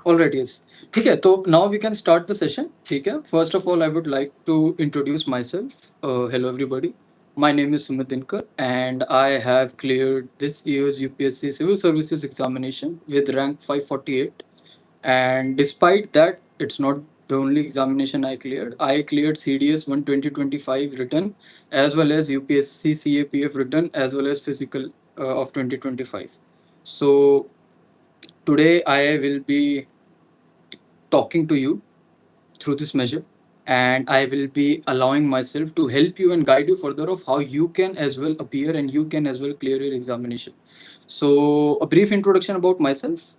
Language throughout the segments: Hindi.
Alright, yes. ठीक है, तो now we can start the session. ठीक है. First of all, I would like to introduce myself. Hello everybody. My name is Sumit Dinkar and I have cleared this year's UPSC Civil Services examination with rank 548. And despite that, it's not the only examination I cleared. I cleared CDS 1 2025 written as well as UPSC CAPF written as well as physical of 2025. So today I will be talking to you through this measure, and I will be allowing myself to help you and guide you further of how you can as well appear and you can as well clear your examination. So a brief introduction about myself.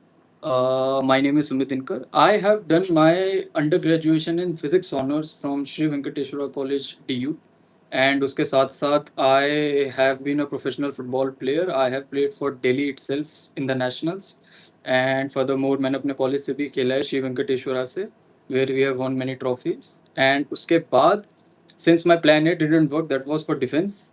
My name is Sumit Dinkar. I have done my undergraduation in physics honors from Sri Venkateshwara College DU, and उसके साथ साथ I have been a professional football player. I have played for Delhi itself in the nationals, and furthermore मैंने अपने कॉलेज से भी खेला है श्री वेंकटेश्वरा से, where we have won many trophies. And उसके बाद, since my plan A didn't work, that was for defense.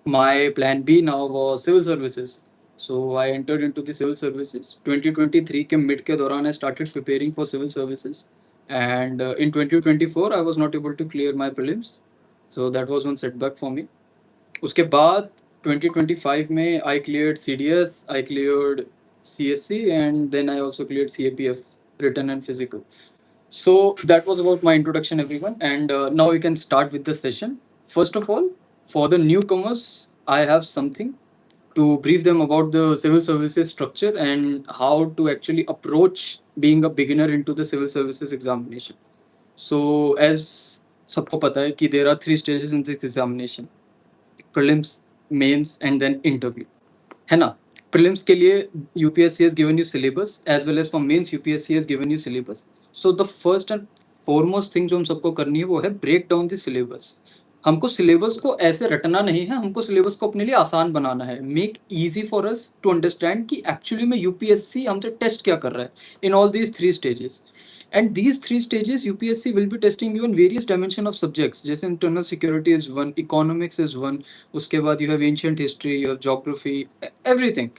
My plan B now was civil services. So I entered into the civil services. 2023 के mid के दौरान I started preparing for civil services. And in 2024 I was not able to clear my prelims. So that was one setback for me. उसके बाद 2025 में I cleared CDS, I cleared CSC, and then I also cleared CAPF written and physical. So that was about my introduction, everyone. And now we can start with the session. First of all, for the newcomers, I have something to brief them about the civil services structure and how to actually approach being a beginner into the civil services examination. So, as सबको पता है कि there are 3 stages in this examination: prelims, mains, and then interview. है ना? Prelims के लिए UPSC has given you syllabus as well as for mains UPSC has given you syllabus. So the first and foremost thing जो हम सबको करनी है वो है break down the syllabus. हमको सिलेबस को ऐसे रटना नहीं है, हमको सिलेबस को अपने लिए आसान बनाना है. Make easy for us to understand कि एक्चुअली में यूपीएससी हमसे टेस्ट क्या कर रहा है in all these 3 stages. And these 3 stages, UPSC will be testing you on various dimension of subjects. जैसे internal security is one, economics is one, उसके बाद you have ancient history, you have geography, everything.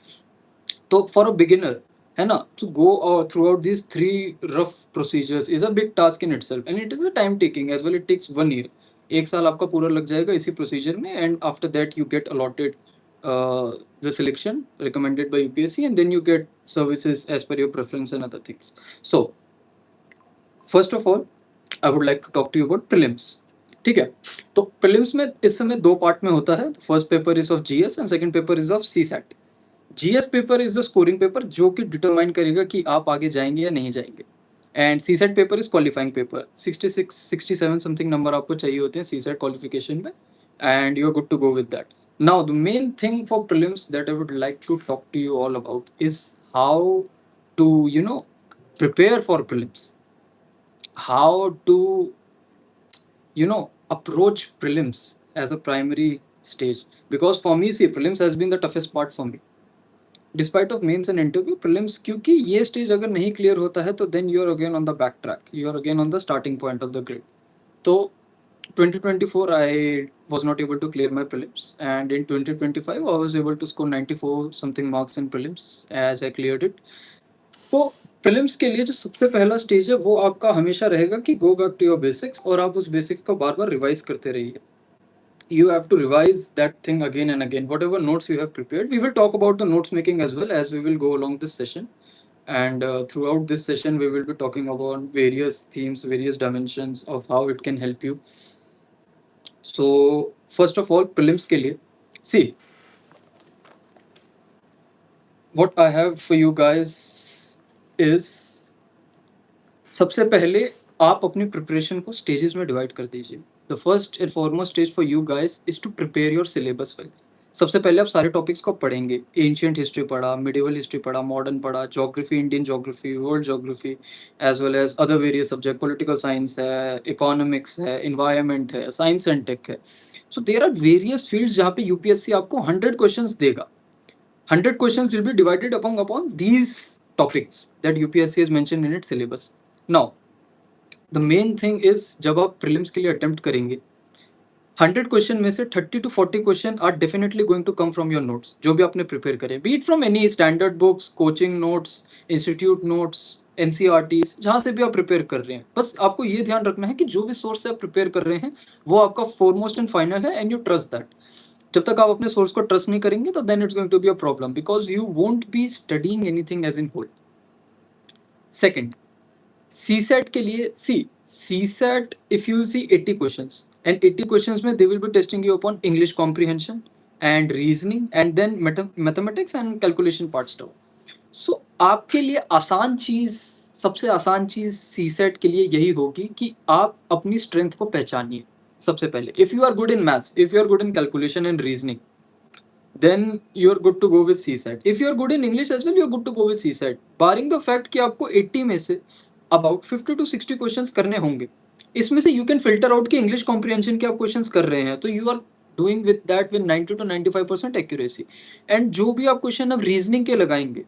तो for a beginner, है ना, to go throughout these 3 rough procedures is a big task in itself, and it is a time taking as well. It takes 1 year. 1 साल आपका पूरा लग जाएगा इसी प्रोसीजर में, and after that you get allotted the selection recommended by UPSC, and then you get services as per your preference and other things. So first of all I would like to talk to you about prelims. ठीक है, तो प्रीलिम्स में इस समय 2 पार्ट में होता है. First paper is of GS and second paper is of CSAT. GS paper is the scoring paper जो कि डिटरमाइन करेगा कि आप आगे जाएंगे या नहीं जाएंगे. And CSAT paper is qualifying paper. 66 67 something number आपको चाहिए होते हैं सीसैट क्वालिफिकेशन में, and you are good to go with that. Now the main thing for prelims that I would like to talk to you all about is how to prepare for prelims, how to approach prelims as a primary stage. Because for me, see, prelims has been the toughest part for me despite of mains and interview. Prelims क्योंकि ये stage अगर नहीं clear होता है तो then you are again on the back track, you are again on the starting point of the grade. तो 2024 I was not able to clear my prelims, and in 2025 I was able to score 94 something marks in prelims as I cleared it. तो प्रीलिम्स के लिए जो सबसे पहला स्टेज है वो आपका हमेशा रहेगा कि go back to your basics, और आप उस बेसिक्स को बार बार रिवाइज करते रहिए. You have to revise that thing again and again. Whatever notes you have prepared, we will talk about the notes making as well as we will go along this session. And throughout this session, we will be talking about various themes, various dimensions of how it can help you. So, first of all, prelims के लिए, see, what I have for you guys is, सबसे पहले आप अपनी प्रिपरेशन को स्टेजेस में डिवाइड कर दीजिए. The first and foremost stage for you guys is to prepare your syllabus well. सबसे पहले आप सारे टॉपिक्स को पढ़ेंगे. एंशियंट हिस्ट्री पढ़ा, मिडिवल हिस्ट्री पढ़ा, मॉडर्न पढ़ा, geography, Indian geography, world geography, as well as other various subject. Political science है, इकोनॉमिक्स है, इन्वायरमेंट है, साइंस एंड टेक है. So there are various fields जहाँ पे यूपीएससी आपको 100 क्वेश्चंस देगा. 100 questions will be divided upon these topics that UPSC has mentioned in its syllabus. Now, the main thing is जब आप prelims के लिए attempt करेंगे, 100 क्वेश्चन में से 30 to 40 question are definitely going to come from your notes जो भी आपने प्रिपेयर करे, be it from any standard books, coaching notes, institute notes, NCERTs, जहाँ से भी आप प्रिपेयर कर रहे हैं, बस आपको ये ध्यान रखना है कि जो भी सोर्स से आप प्रिपेयर कर रहे हैं वो आपका फॉरमोस्ट एंड फाइनल है, एंड यू ट्रस्ट दैट। जब तक आप अपने सोर्स को ट्रस्ट नहीं करेंगे तो then it's going to be a problem, because you won't be studying anything as in whole. Second, CSAT के लिए, CSAT if you see 80 questions, and 80 questions में they will be testing you upon English comprehension and reasoning and then mathematics and calculation part stuff. So आपके लिए आसान चीज, सबसे आसान चीज सीसेट के लिए यही होगी कि आप अपनी स्ट्रेंथ को पहचानिए। सबसे पहले, if you are good in maths, if you are good in calculation and reasoning, then you're good to go with CSAT. If you're good in English as well, you're good to go with CSAT. Barring the fact कि आपको 80 में से about 50 to 60 क्वेश्चंस करने होंगे, इसमें से you can filter out कि इंग्लिश कॉम्प्रिहेंशन के आप क्वेश्चंस कर रहे हैं, तो you are doing with that with 90 to 95% accuracy. And जो भी आप क्वेश्चन अब रीजनिंग के लगाएंगे,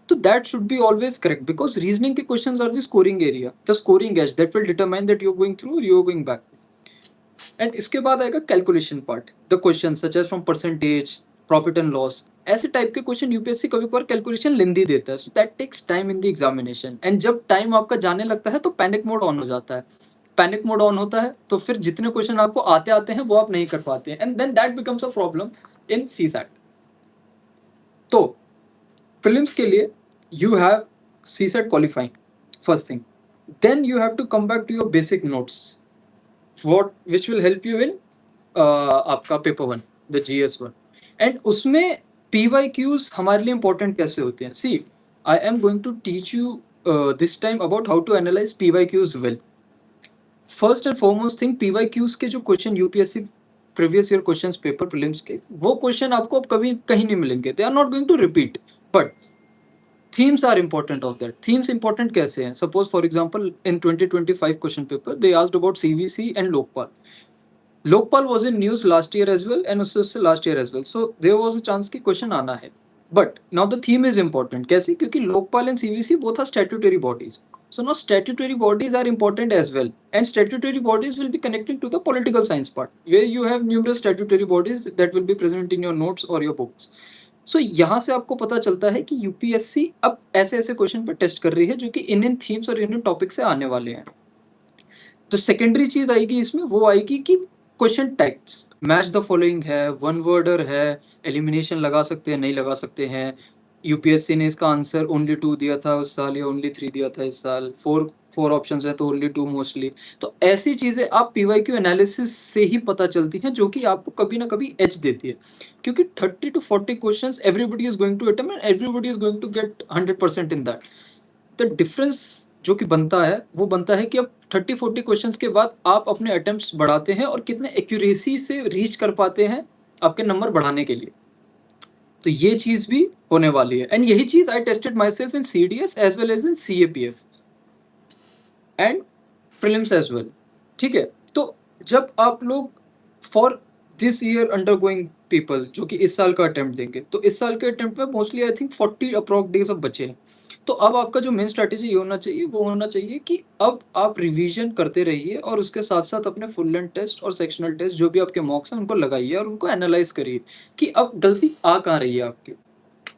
तो that should be always correct, because reasoning के questions are the scoring area, the scoring edge that will determine that you're going through or you're going back. And इसके बाद आएगा calculation part, the question such as from percentage, profit and loss, ऐसे टाइप के क्वेश्चन यूपीएससी कभी कभार कैलकुलेशन लेंदी देता है, so that takes time in the examination. And जब टाइम आपका जाने लगता है तो पैनिक मोड ऑन हो जाता है। पैनिक मोड ऑन होता है तो फिर जितने क्वेश्चन आपको आते आते हैं वो आप नहीं कर पाते हैं, and then that becomes a problem in CSAT. तो प्रीलिम्स के लिए you have CSAT qualifying, first thing, then you have to come back to your basic notes, what which will help you in आपका पेपर 1, द GS1। एंड उसमें PYQs हमारे लिए इंपॉर्टेंट कैसे होते हैं। See, I am going to teach you this time about how to analyse PYQs well. First and foremost thing, PYQs के जो question UPSC previous year questions paper prelims के, वो क्वेश्चन आपको अब कभी कहीं नहीं मिलेंगे, they are not going to repeat, but themes are important of that। themes important कैसे हैं? Suppose for example in 2025 question paper they asked about CVC and Lokpal। Lokpal was in news last year as well and उससे last year as well, so there was a chance कि question आना है। But now the theme is important, कैसे? क्योंकि Lokpal and CVC both are statutory bodies, so now statutory bodies are important as well, and statutory bodies will be connected to the political science part, where you have numerous statutory bodies that will be present in your notes or your books। सो यहाँ से आपको पता चलता है कि यूपीएससी अब ऐसे ऐसे क्वेश्चन पर टेस्ट कर रही है जो कि इन थीम्स और इन टॉपिक से आने वाले हैं। तो सेकेंडरी चीज आएगी इसमें, वो आएगी कि question types, match the following है, वन वर्डर है, एलिमिनेशन लगा सकते हैं नहीं लगा सकते हैं, यूपीएससी ने इसका आंसर ओनली 2 दिया था उस साल या ओनली 3 दिया था इस साल, फोर ऑप्शंस है तो ओनली 2 मोस्टली। तो ऐसी चीजें आप पीवाईक्यू एनालिसिस से ही पता चलती हैं, जो कि आपको कभी ना कभी एज देती है, क्योंकि 30 to 40 questions everybody is going to attempt and everybody is going to get 100% in that. The difference जो कि बनता है वो बनता है कि अब 30-40 क्वेश्चंस के बाद आप अपने अटेम्प्ट्स बढ़ाते हैं और कितने एक्यूरेसी से रीच कर पाते हैं आपके नंबर बढ़ाने के लिए। तो ये चीज भी होने वाली है, एंड यही चीज I tested myself in CDS as well as in CAPF and prelims as well. ठीक है, तो जब आप लोग for this year undergoing people जो कि इस साल का अटेम्प्ट देंगे, तो इस साल के अटेम्प्ट में mostly I think 40 approx days अब बचे हैं। तो अब आपका जो मेन स्ट्रैटेजी ये होना चाहिए, वो होना चाहिए कि अब आप रिवीजन करते रहिए और उसके साथ साथ अपने फुल लेंथ टेस्ट और सेक्शनल टेस्ट जो भी आपके मॉक्स हैं उनको लगाइए और उनको एनालाइज करिए कि अब गलती आ कहाँ रही है आपकी,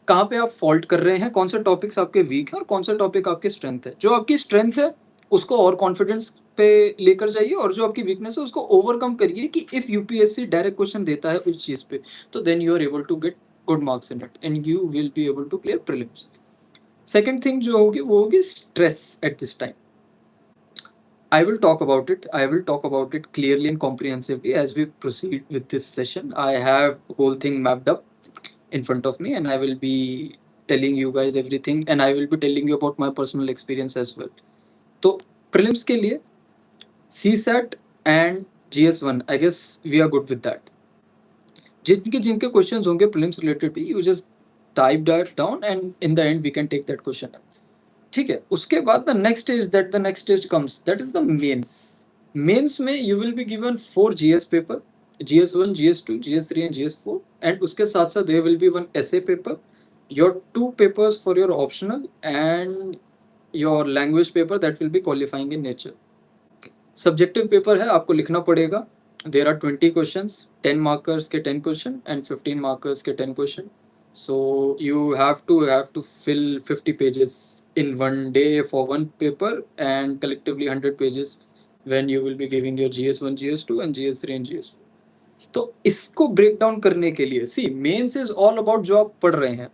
कहाँ पे आप फॉल्ट कर रहे हैं, कौन से टॉपिक्स आपके वीक हैं और कौन से टॉपिक आपके स्ट्रेंथ है। जो आपकी स्ट्रेंथ है उसको और कॉन्फिडेंस पे लेकर जाइए, और जो आपकी वीकनेस है उसको ओवरकम करिए कि इफ यूपीएससी डायरेक्ट क्वेश्चन देता है उस चीज पे, तो then you are able to get good marks in it and you will be able to clear prelims. Second thing जो होगी वो होगी stress at this time. I will talk about it. I will talk about it clearly and comprehensively as we proceed with this session. I have whole thing mapped up in front of me, and I will be telling you guys everything, and I will be telling you about my personal experience as well. तो prelims के लिए CSAT and GS1, I guess we are good with that. जिनके जिनके questions होंगे prelims related भी, you just type that down and in the end we can take that question. ठीक है, उसके बाद the next stage comes, that is the mains. Mains में you will be given 4 GS paper, GS1, GS2, GS3 and GS4, and उसके साथ साथ there will be 1 essay paper, your 2 papers for your optional and your language paper that will be qualifying in nature. Subjective paper है, आपको लिखना पड़ेगा। देयर आर 20 क्वेश्चंस, 10 मार्कर्स के 10 क्वेश्चन एंड 15 मार्कर्स के 10 question. So you have to fill 50 pages in one day for one paper, and collectively 100 pages when you will be giving your GS1, GS2 and GS3 and GS4. तो इसको ब्रेक डाउन करने के लिए सी मेंस इज ऑल अबाउट जो आप पढ़ रहे हैं.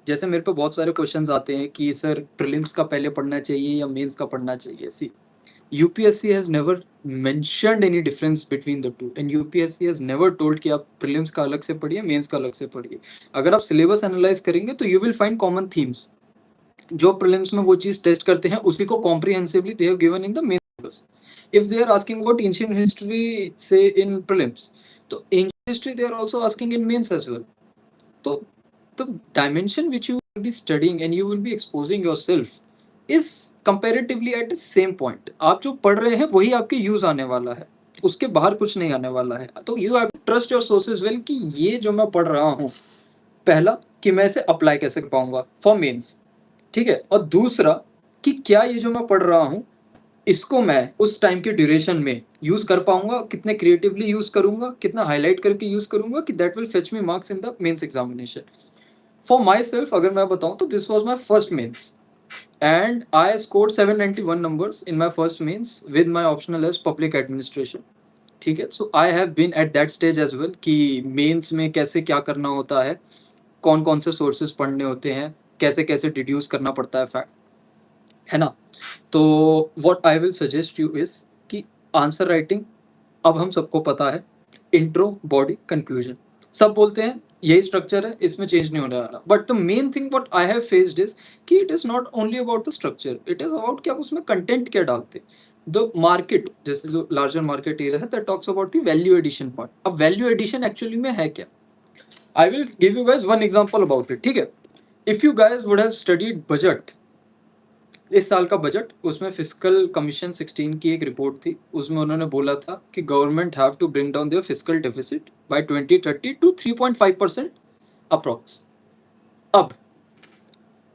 जैसे मेरे पे बहुत सारे क्वेश्चंस आते हैं कि सर प्रीलिम्स का पहले पढ़ना चाहिए या मेंस का पढ़ना चाहिए. सी UPSC has never mentioned any difference between the two, and UPSC has never told कि आप prelims का अलग से पढ़िए, mains का अलग से पढ़िए. अगर आप syllabus analyze करेंगे तो you will find common themes. जो prelims में वो चीज टेस्ट करते हैं उसी को comprehensively they have given in the main syllabus. If they are asking about ancient history, say in prelims, तो ancient history they are also asking in mains as well. तो the dimension which you will be studying and you will be exposing yourself is comparatively at the same point. आप जो पढ़ रहे हैं वही आपके यूज आने वाला है, उसके बाहर कुछ नहीं आने वाला है. तो you have to trust your sources well कि ये जो मैं पढ़ रहा हूँ, पहला कि मैं इसे अप्लाई कैसे कर पाऊंगा फॉर मेंस, ठीक है, और दूसरा कि क्या ये जो मैं पढ़ रहा हूँ इसको मैं उस टाइम के ड्यूरेशन में यूज कर पाऊंगा, कितने क्रिएटिवली यूज करूंगा, कितना हाईलाइट करके यूज करूंगा कि that will fetch me marks in the mains examination. For myself अगर मैं बताऊं तो this was my first mains and I scored 791 numbers in my first mains with my optional as public administration. ठीक है, so I have been at that stage as well कि मेंस में कैसे क्या करना होता है, कौन कौन से सोर्सेज पढ़ने होते हैं, कैसे कैसे डिड्यूस करना पड़ता है फैक्ट, है ना. तो what I will suggest you is कि आंसर राइटिंग अब हम सबको पता है, इंट्रो बॉडी कंक्लूजन सब बोलते हैं, यही स्ट्रक्चर है, इसमें चेंज नहीं होने वाला. But the main thing what I have faced is कि it is not only about the structure, it is about कि आप उसमें कंटेंट क्या डालते हैं. द मार्केट जैसे जो लार्जर मार्केट एरिया है that talks about the value addition part. अब वैल्यू एडिशन एक्चुअली में है क्या, I will give you guys one example about it. ठीक है, if you guys would have studied budget, इस साल का बजट, उसमें फिस्कल कमीशन 16 की एक रिपोर्ट थी, उसमें उन्होंने बोला था कि government have to bring down their fiscal deficit by 2030 to 3.5% approx. अब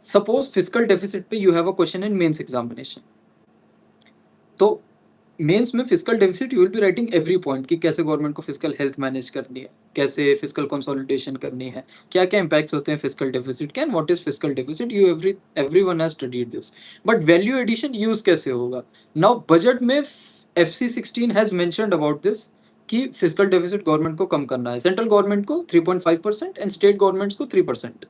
सपोज फिस्कल डेफिसिट पे you have a question in mains examination, तो मेंस में fiscal deficit you will be writing every point कि कैसे गवर्नमेंट को फिस्कल हेल्थ मैनेज करनी है, कैसे फिस्कल कंसोलिडेशन करनी है, क्या क्या इंपैक्ट्स होते हैं फिस्कल डेफिसिट के, and what is fiscal deficit. You everyone has studied this. But value addition use कैसे होगा. नाउ बजट में FC16 has mentioned about this कि फिस्कल डेफिसिट गवर्नमेंट को कम करना है, सेंट्रल गवर्नमेंट को 3.5% एंड स्टेट गवर्नमेंट्स को 3%.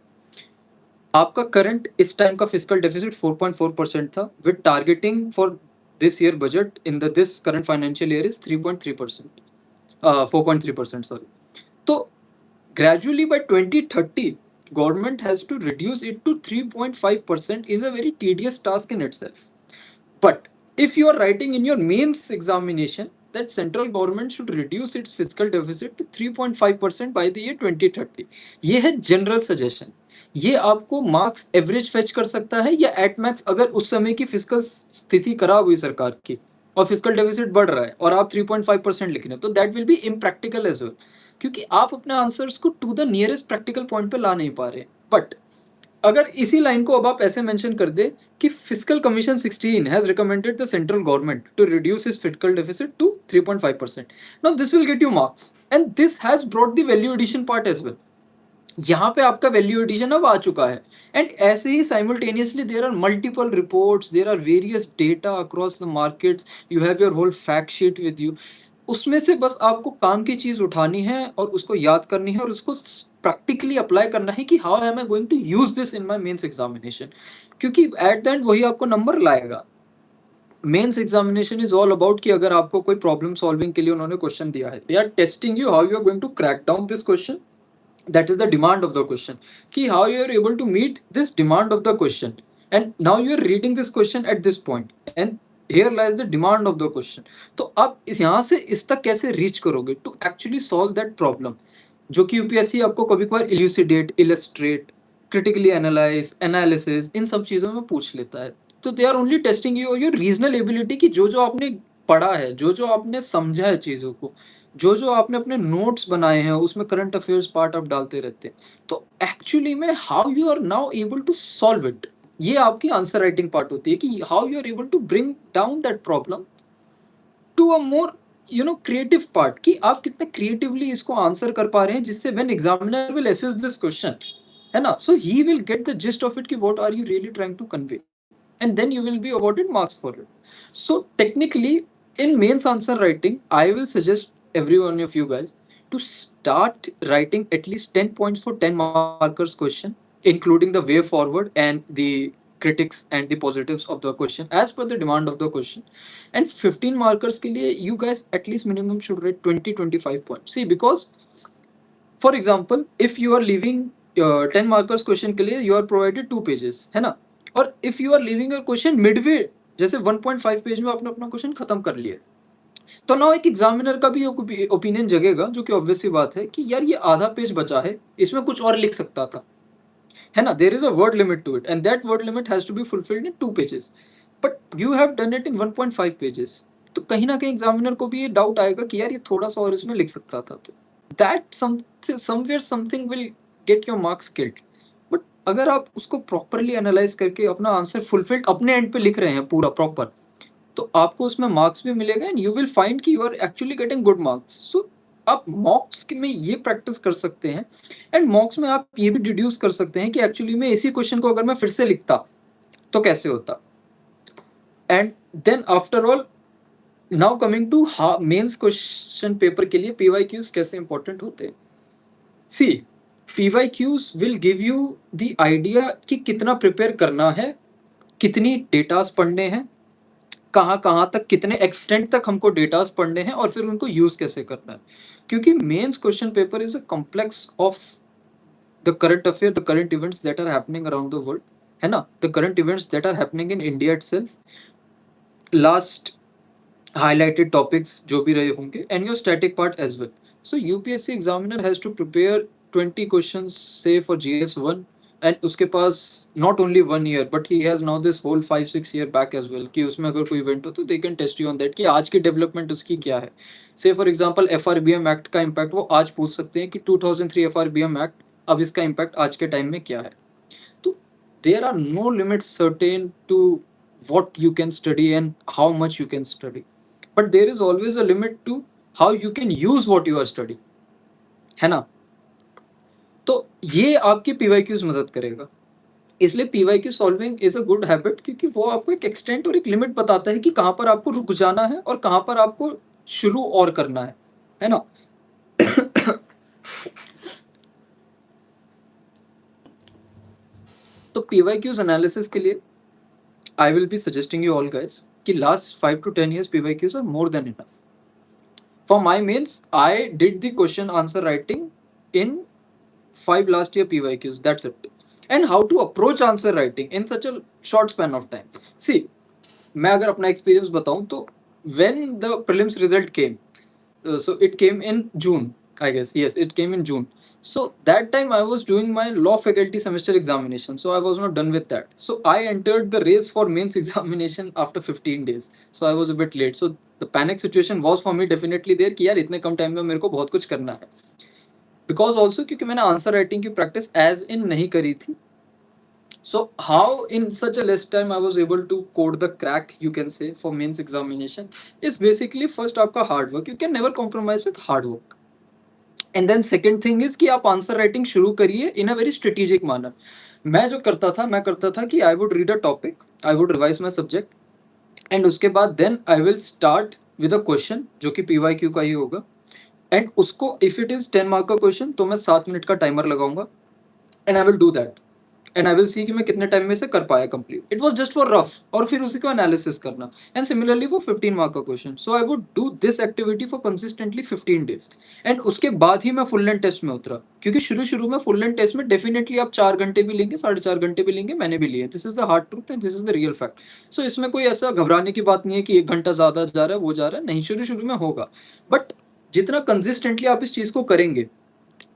आपका करंट इस टाइम का फिस्कल डेफिसिट 4.4% था with targeting for this year budget in this current financial year is 3.3%, 4.3%, sorry. So gradually by 2030 government has to reduce it to 3.5% is a very tedious task in itself. But if you are writing in your mains examination that central government should reduce its fiscal deficit to 3.5% by the year 2030, ये है general suggestion. ये आपको मार्क्स एवरेज फेच कर सकता है या एट मैक्स अगर उस समय की फिजिकल स्थिति खराब हुई सरकार की और फिजिकल डेफिसिट बढ़ रहा है और आप 3.5% लिख रहे हैं तो that will be impractical as well, क्योंकि आप अपने आंसर्स को to the nearest practical point पे ला नहीं पा रहे. बट अगर इसी लाइन को अब आप ऐसे मेंशन कर दे कि fiscal commission 16 has recommended the central government to reduce its fiscal deficit to 3.5%, now this will get you marks and this has brought the value addition part as well. यहाँ पे आपका वैल्यू एडिशन अब आ चुका है. एंड ऐसे ही simultaneously there are multiple reports, there are various data across the markets, you have your whole fact sheet with you. उसमें से बस आपको काम की चीज उठानी है और उसको याद करनी है और उसको प्रैक्टिकली अप्लाई करना है कि how am I going to use this in my mains examination, क्योंकि एट द एंड वही आपको नंबर लाएगा. Mains examination is all about कि अगर आपको कोई प्रॉब्लम सॉल्विंग के लिए उन्होंने क्वेश्चन दिया है, they are testing you how you are going to crack down this question. That is the demand of the question, कि how you are able to meet this demand of the question, and now you are reading this question at this point and here lies the demand of the question. तो आप इस यहाँ से इस तक कैसे रीच करोगे to actually solve that problem, जो कि यूपीएससी आपको कभी कभार elucidate, illustrate, critically analyse, analysis इन सब चीज़ों में पूछ लेता है. तो they are only testing you your regional ability कि जो जो आपने पढ़ा है, जो जो आपने समझा है चीज़ों को, जो जो आपने अपने नोट्स बनाए हैं उसमें करंट अफेयर्स पार्ट आप डालते रहते हैं, तो एक्चुअली में how you are now able to solve it, ये आपकी आंसर राइटिंग पार्ट होती है कि how you are able to bring down that problem to a more creative part कि आप कितने क्रिएटिवली इसको आंसर कर पा रहे हैं, जिससे when examiner will assess this question है ना. So he will get the gist of it कि what are you really trying to convey, and then you will be awarded marks for it. So technically, in mains answer writing, I will suggest every one of you guys to start writing at least 10 points for 10 markers question, including the way forward and the critics and the positives of the question as per the demand of the question. And 15 markers के लिए you guys at least minimum should write 20-25 points. See, because for example if you are living 10 markers question के लिए यू आर प्रोवाइडेड 2 पेजेस, है ना. और if you are living your question midway, जैसे 1.5 पेज में आपने अपना क्वेश्चन खत्म कर लिया, तो ना एक एग्जामिनर का भी ओपिनियन जगेगा, जो कि ऑब्वियस सी बात है कि यार ये आधा पेज बचा है, इसमें कुछ और लिख सकता था, है ना. There is a word limit to it and that word limit has to be fulfilled in 2 pages, but you have done it in 1.5 pages. तो कहीं ना कहीं एग्जामिनर को भी ये डाउट आएगा कि यार ये थोड़ा सा और इसमें लिख सकता था. तो that somewhere something will get your marks killed. But अगर आप उसको प्रॉपरली एनालाइज करके अपना आंसर फुलफिल्ड अपने एंड पे लिख रहे हैं पूरा प्रॉपर, तो आपको उसमें मार्क्स भी मिलेगा एंड यू विल फाइंड कि you are actually getting good marks. So आप मॉक्स में ये प्रैक्टिस कर सकते हैं, एंड मॉक्स में आप ये भी डिड्यूस कर सकते हैं कि एक्चुअली में इसी क्वेश्चन को अगर मैं फिर से लिखता तो कैसे होता. And then after all, now coming to mains question paper के लिए पीवाईक्यूज कैसे इंपॉर्टेंट होते हैं. See, PYQs will give you the idea कि कितना प्रिपेयर करना है, कितनी डेटास पढ़ने हैं, कहाँ कहाँ तक, कितने एक्सटेंट तक हमको डेटास पढ़ने हैं, और फिर उनको यूज कैसे करना है. क्योंकि mains question paper is a complex of the current affair, the current events that are happening around the world, है ना. The current events that are happening in India itself, last highlighted topics जो भी रहे होंगे, and your static part as well. So UPSC examiner has to prepare 20 questions say for GS1, and उसके पास not only 1 year but he has now this whole 5-6 year back as well कि उसमें अगर कोई event हो तो they can test you on that कि आज की development उसकी क्या है. Say for example FRBM Act का impact वो आज पूछ सकते हैं कि 2003 FRBM Act अब इसका impact आज के time में क्या है. तो there are no limits certain to what you can study and how much you can study, but there is always a limit to how you can use what you are studying, है ना. तो ये आपकी पीवाईक्यूज मदद करेगा. इसलिए PYQ solving is a good habit, क्योंकि वो आपको एक एक्सटेंट और एक लिमिट बताता है कि कहां पर आपको रुक जाना है और कहां पर आपको शुरू और करना है ना. तो पीवाईक्यूज एनालिसिस के लिए I will be suggesting you all guys कि last 5 to 10 years PYQs are more than enough. For my mains, I did the question answer writing in 5 last year PYQs. That's it. And how to approach answer writing in such a short span of time. See, मैं अगर अपना experience बताऊं तो when the prelims result came, so it came in June, I guess. Yes, it came in June. So that time I was doing my law faculty semester examination. So I was not done with that. So I entered the race for mains examination after 15 days. So I was a bit late. So the panic situation was for me definitely there कि यार इतने कम टाइम में मेरे को बहुत कुछ करना है. Because also क्योंकि मैंने आंसर राइटिंग की प्रैक्टिस एज इन नहीं करी थी. So how in such a less time I was able to code the crack, you can say, for mains examination is basically first आपका hard work. You can never compromise with hard work. And then second thing is कि आप आंसर राइटिंग शुरू करिए in a very strategic manner. मैं जो करता था, मैं करता था कि I would read a topic, I would revise my subject, and उसके बाद then I will start with a question जो कि पीवाईक्यू का ही होगा, एंड उसको इफ इट इज 10 मार्क का क्वेश्चन तो मैं 7 मिनट का टाइमर लगाऊंगा, and I will do that, and I will see कि मैं कितने टाइम में से कर पाया complete. It was just for rough, और फिर उसी को एनालिसिस करना. एंड सिमिलरली फॉर 15 मार्क का question. So I would do this activity for consistently 15 days, and उसके बाद ही मैं फुल लेंथ टेस्ट में उतरा. क्योंकि शुरू शुरू में फुल लेंथ टेस्ट में डेफिनेटली आप 4 घंटे भी लेंगे, 4.5 घंटे भी लेंगे, मैंने भी लिए. This is the hard truth and this is the real fact. So इसमें कोई ऐसा घबराने की बात नहीं है कि 1 घंटा ज्यादा जा रहा है, वो जा रहा है, नहीं. शुरू शुरू में होगा, बट जितना कंसिस्टेंटली आप इस चीज को करेंगे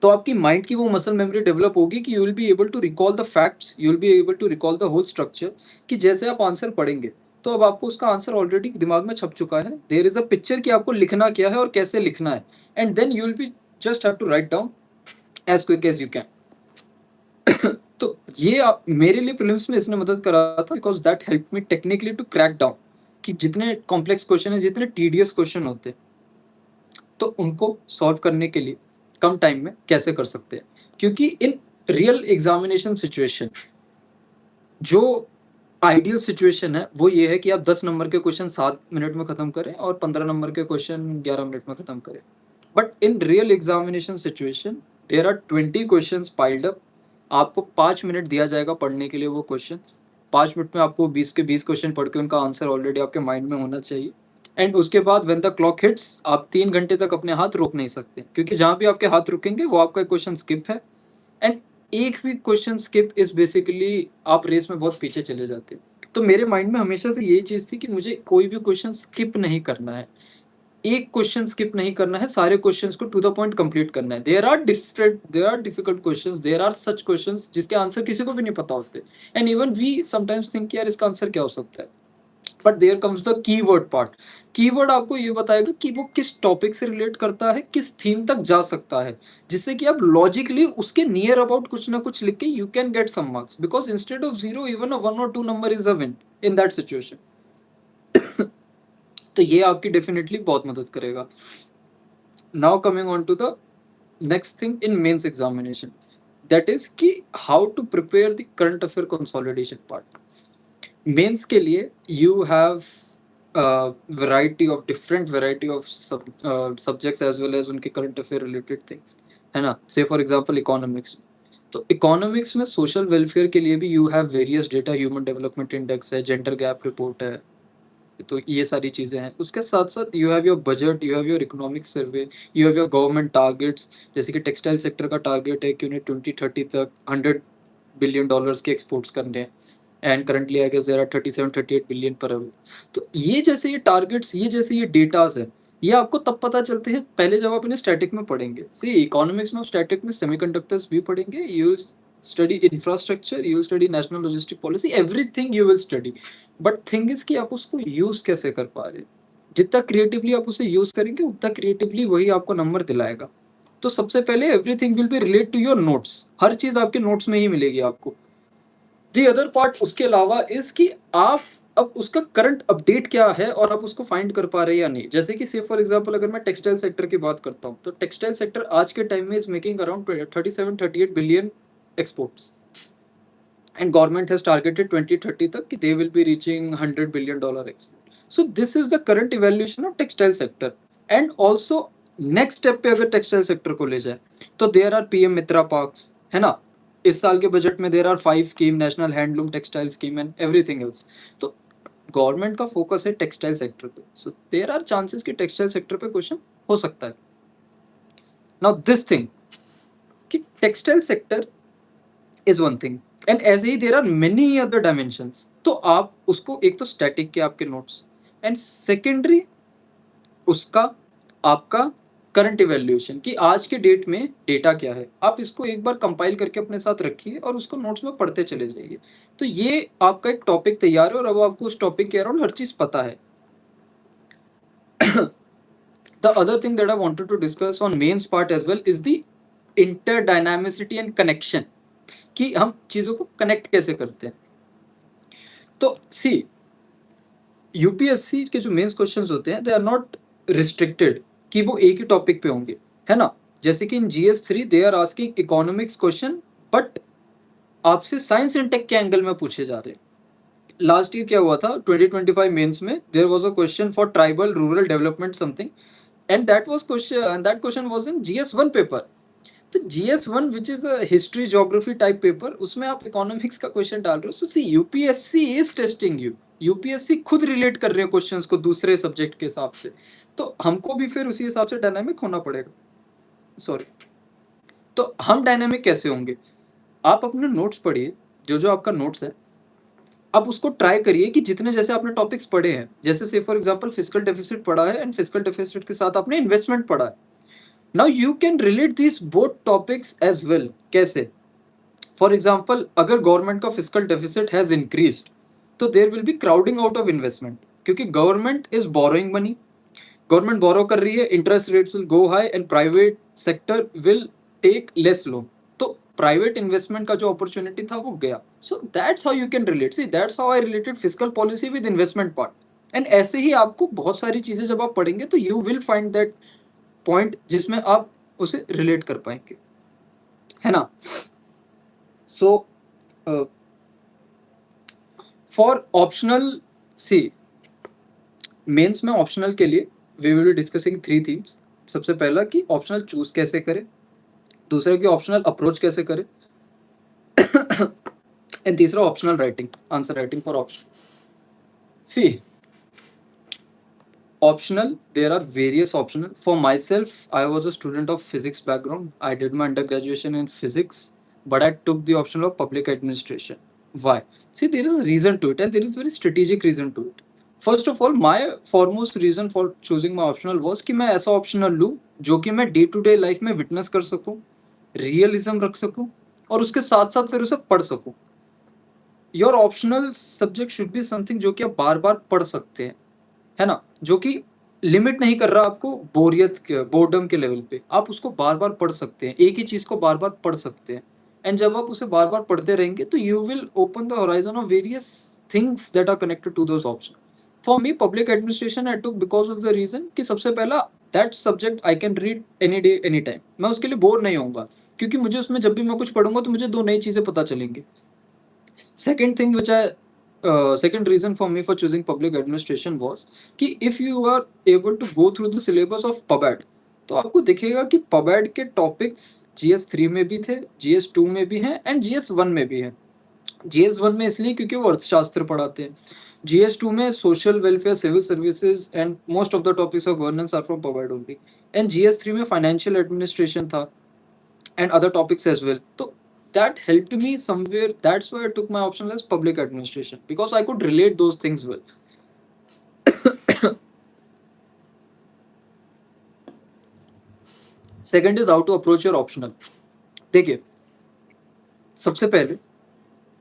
तो आपकी माइंड की वो मसल मेमोरी डेवलप होगी कि you will be able to recall the facts, you will be able to recall the whole structure, कि जैसे आप आंसर पढ़ेंगे तो अब आपको उसका आंसर ऑलरेडी दिमाग में छप चुका है. देयर इज अ पिक्चर कि आपको लिखना क्या है और कैसे लिखना है, and then you will be just have to write down as quick as you can. तो ये मेरे लिए प्रीलिम्स में इसने मदद करा था, because that help me technically to crack down कि जितने कॉम्प्लेक्स क्वेश्चन है, जितने टीडियस क्वेश्चन होते हैं, तो उनको सॉल्व करने के लिए कम टाइम में कैसे कर सकते हैं. क्योंकि इन रियल एग्जामिनेशन सिचुएशन, जो आइडियल सिचुएशन है वो ये है कि आप 10 नंबर के क्वेश्चन 7 मिनट में खत्म करें और 15 नंबर के क्वेश्चन 11 मिनट में खत्म करें। But in real examination situation there are 20 question piled up. आपको 5 मिनट दिया जाएगा पढ़ने के लिए वो क्वेश्चन। 5 मिनट में आपको 20 के 20 क्वेश्चन पढ़ के उनका आंसर ऑलरेडी आपके माइंड में होना चाहिए। एंड उसके बाद व्हेन द क्लॉक हिट्स आप 3 घंटे तक अपने हाथ रोक नहीं सकते, क्योंकि जहां भी आपके हाथ रुकेंगे वो आपका क्वेश्चन स्किप है। एंड एक भी क्वेश्चन स्किप इज बेसिकली आप रेस में बहुत पीछे चले जाते हैं। तो मेरे माइंड में हमेशा से यही चीज थी कि मुझे कोई भी क्वेश्चन स्किप नहीं करना है। एक क्वेश्चन स्किप नहीं करना है, सारे क्वेश्चंस को टू द पॉइंट कंप्लीट करना है। There are difficult questions, there are such questions जिसके आंसर किसी को भी नहीं पता होते। And even we sometimes think यार इसका आंसर क्या हो सकता है। But there comes the keyword part. Keyword आपको ये बताएगा कि वो किस टॉपिक से रिलेट करता है, किस थीम तक जा सकता है, जिससे कि आप लॉजिकली उसके नियर अबाउट कुछ ना कुछ लिख के you can get some marks, because instead of zero even a 1 और 2 number is a win in that situation. तो ये आपकी डेफिनेटली बहुत मदद करेगा। Now coming on to the next thing in mains examination, that is कि how to prepare the current affair consolidation part. Mains के लिए you have variety of different variety of subjects as well as उनके करंट अफेयर रिलेटेड थिंग्स, है ना। से फॉर एग्जांपल इकोनॉमिक्स, तो इकोनॉमिक्स में सोशल वेलफेयर के लिए भी you have various data, human development index है, जेंडर गैप रिपोर्ट है। तो ये सारी चीज़ें हैं। उसके साथ साथ you have your budget, you have your economic survey, you have your government targets. जैसे कि टेक्सटाइल सेक्टर का टारगेट है कि उन्हें 2030 तक $100 बिलियन के एक्सपोर्ट्स करने हैं। And currently I guess there are 37-38 billion per annum। तो ये जैसे ये टारगेट्स, ये जैसे ये डेटास है, ये आपको तब पता चलते हैं पहले जब आप इन्हें स्टैटिक में पढ़ेंगे। सी इकोनॉमिक्स में आप स्टैटिक में सेमीकंडक्टर्स भी पढ़ेंगे, you will study infrastructure, you will study national logistic policy, everything you will study. But thing is कि आप उसको यूज कैसे कर पा रहे हैं। जितना क्रिएटिवली आप उसे यूज करेंगे उतना क्रिएटिवली वही आपको नंबर दिलाएगा। तो सबसे पहले everything will be relate to your notes, हर चीज आपके नोट्स में ही मिलेगी आपको। दी अदर पार्ट उसके अलावा इज कि आप अब उसका करंट अपडेट क्या है और आप उसको फाइंड कर पा रहे हैं या नहीं। जैसे कि से फॉर एग्जांपल अगर मैं टेक्सटाइल सेक्टर की बात करता हूँ, तो टेक्सटाइल सेक्टर आज के टाइम में is making around 37-38 billion exports. and government has targeted 2030 तक कि they will be reaching $100 billion export. So this is the current evaluation of textile sector. And also next step पे अगर textile sector को ले जाए तो there are PM Mitra Parks, है ना। इस साल के बजट में there are 5 scheme, national handloom textile scheme and everything else। तो गवर्नमेंट का फोकस है टेक्सटाइल सेक्टर पे, सो देयर आर चांसेस कि टेक्सटाइल सेक्टर पे क्वेश्चन हो सकता है। नाउ दिस थिंग कि textile sector is one thing and ऐसे ही there are many other dimensions. तो आप उसको एक तो स्टैटिक के आपके नोट्स, एंड सेकेंडरी उसका आपका करंट इवेल्यूएशन कि आज के डेट में डेटा क्या है, आप इसको एक बार कंपाइल करके अपने साथ रखिए और उसको नोट्स में पढ़ते चले जाइए। तो ये आपका एक टॉपिक तैयार है और अब आपको उस टॉपिक के अराउंड हर चीज पता है। The other thing that I wanted to discuss on mains part as well is the interdynamicity and connection, कि हम चीजों को कनेक्ट कैसे करते हैं। तो सी यूपीएससी के जो मेंस क्वेश्चंस होते हैं दे आर नॉट रिस्ट्रिक्टेड कि वो एक ही टॉपिक पे होंगे, है ना। जैसे कि in GS3 they are asking economics question, but आपसे साइंस एंड टेक के एंगल में पूछे जा रहे हैं। लास्ट ईयर क्या हुआ था 2025 मेंस में, there was a question for tribal rural development something, and that question was in GS1 paper. तो GS1 which is a history geography type paper, उसमें आप इकोनॉमिक्स का क्वेश्चन डाल रहे हो। So see UPSC is testing you, UPSC खुद रिलेट कर रहे हैं क्वेश्चंस को दूसरे सब्जेक्ट के हिसाब से। तो हमको भी फिर उसी हिसाब से डायनामिक होना पड़ेगा। सॉरी, तो हम डायनामिक कैसे होंगे। आप अपने नोट्स पढ़िए, जो जो आपका नोट्स है आप उसको ट्राई करिए कि जितने जैसे आपने टॉपिक्स पढ़े हैं, जैसे से फॉर एग्जांपल फिस्कल डेफिसिट पढ़ा है एंड फिस्कल डेफिसिट के साथ आपने इन्वेस्टमेंट पढ़ा है। Now you can relate this both topics as well. कैसे, फॉर एग्जाम्पल अगर गवर्नमेंट का फिस्कल डेफिसिट हैज इंक्रीज्ड तो there will be crowding out of investment, क्योंकि government is borrowing money, government borrow कर रही है, interest rates will go high and private sector will take less loan. तो प्राइवेट इन्वेस्टमेंट का जो अपॉर्चुनिटी था वो गया। So that's how you can relate, see that's how I related fiscal policy with investment part. And ऐसे ही आपको बहुत सारी चीजें जब आप पढ़ेंगे तो you will find that point जिसमें आप उसे रिलेट कर पाएंगे, है ना। So for optional, see, mains में ऑप्शनल के लिए we will be discussing 3 themes. सबसे पहला कि ऑप्शनल चूज कैसे करें, दूसरा कि ऑप्शनल अप्रोच कैसे करें, एंड तीसरा optional writing, answer writing for option. See, optional, there are various optional. For myself, I was a student of physics background. I did my undergraduation in physics, but I took the option of public administration. Why? See, there is a reason to it, and there is very strategic reason to it. First of all, my foremost reason for choosing my optional was कि मैं ऐसा optional लूँ जो कि मैं day to day life में witness कर सकूँ, realism रख सकूँ, और उसके साथ साथ फिर उसे पढ़ सकूँ. Your optional subject should be something जो कि आप बार बार पढ़ सकते हैं, है ना, जो कि लिमिट नहीं कर रहा आपको बोरियत के, बोर्डम के लेवल पे. आप उसको बार बार पढ़ सकते हैं, एक ही चीज को बार बार पढ़ सकते हैं. एंड जब आप उसे बार बार पढ़ते रहेंगे तो you will open the horizon of various things that are connected to those option. For me public administration I took because of the reason कि सबसे पहला, that subject I can read any day any time. मैं उसके लिए बोर नहीं होऊंगा, क्योंकि मुझे उसमें जब भी मैं कुछ पढ़ूंगा तो मुझे 2 नई चीजें पता चलेंगी. Second thing which second reason for me for choosing public administration was कि if you are able to go through the syllabus of PubAd, तो आपको दिखेगा कि PubAd के टॉपिक्स GS3 में भी थे, GS2 में भी हैं एंड GS1 में भी हैं. GS1 में इसलिए क्योंकि वो अर्थशास्त्र पढ़ाते हैं, GS2 में social welfare, civil services and most of the topics of governance are from PubAd only, and GS3 में फाइनेंशियल एडमिनिस्ट्रेशन था and other topics as well. So that helped me somewhere. That's why I took my option as public administration, because I could relate those things well. Second is how to approach your optional. देखिए, सबसे पहले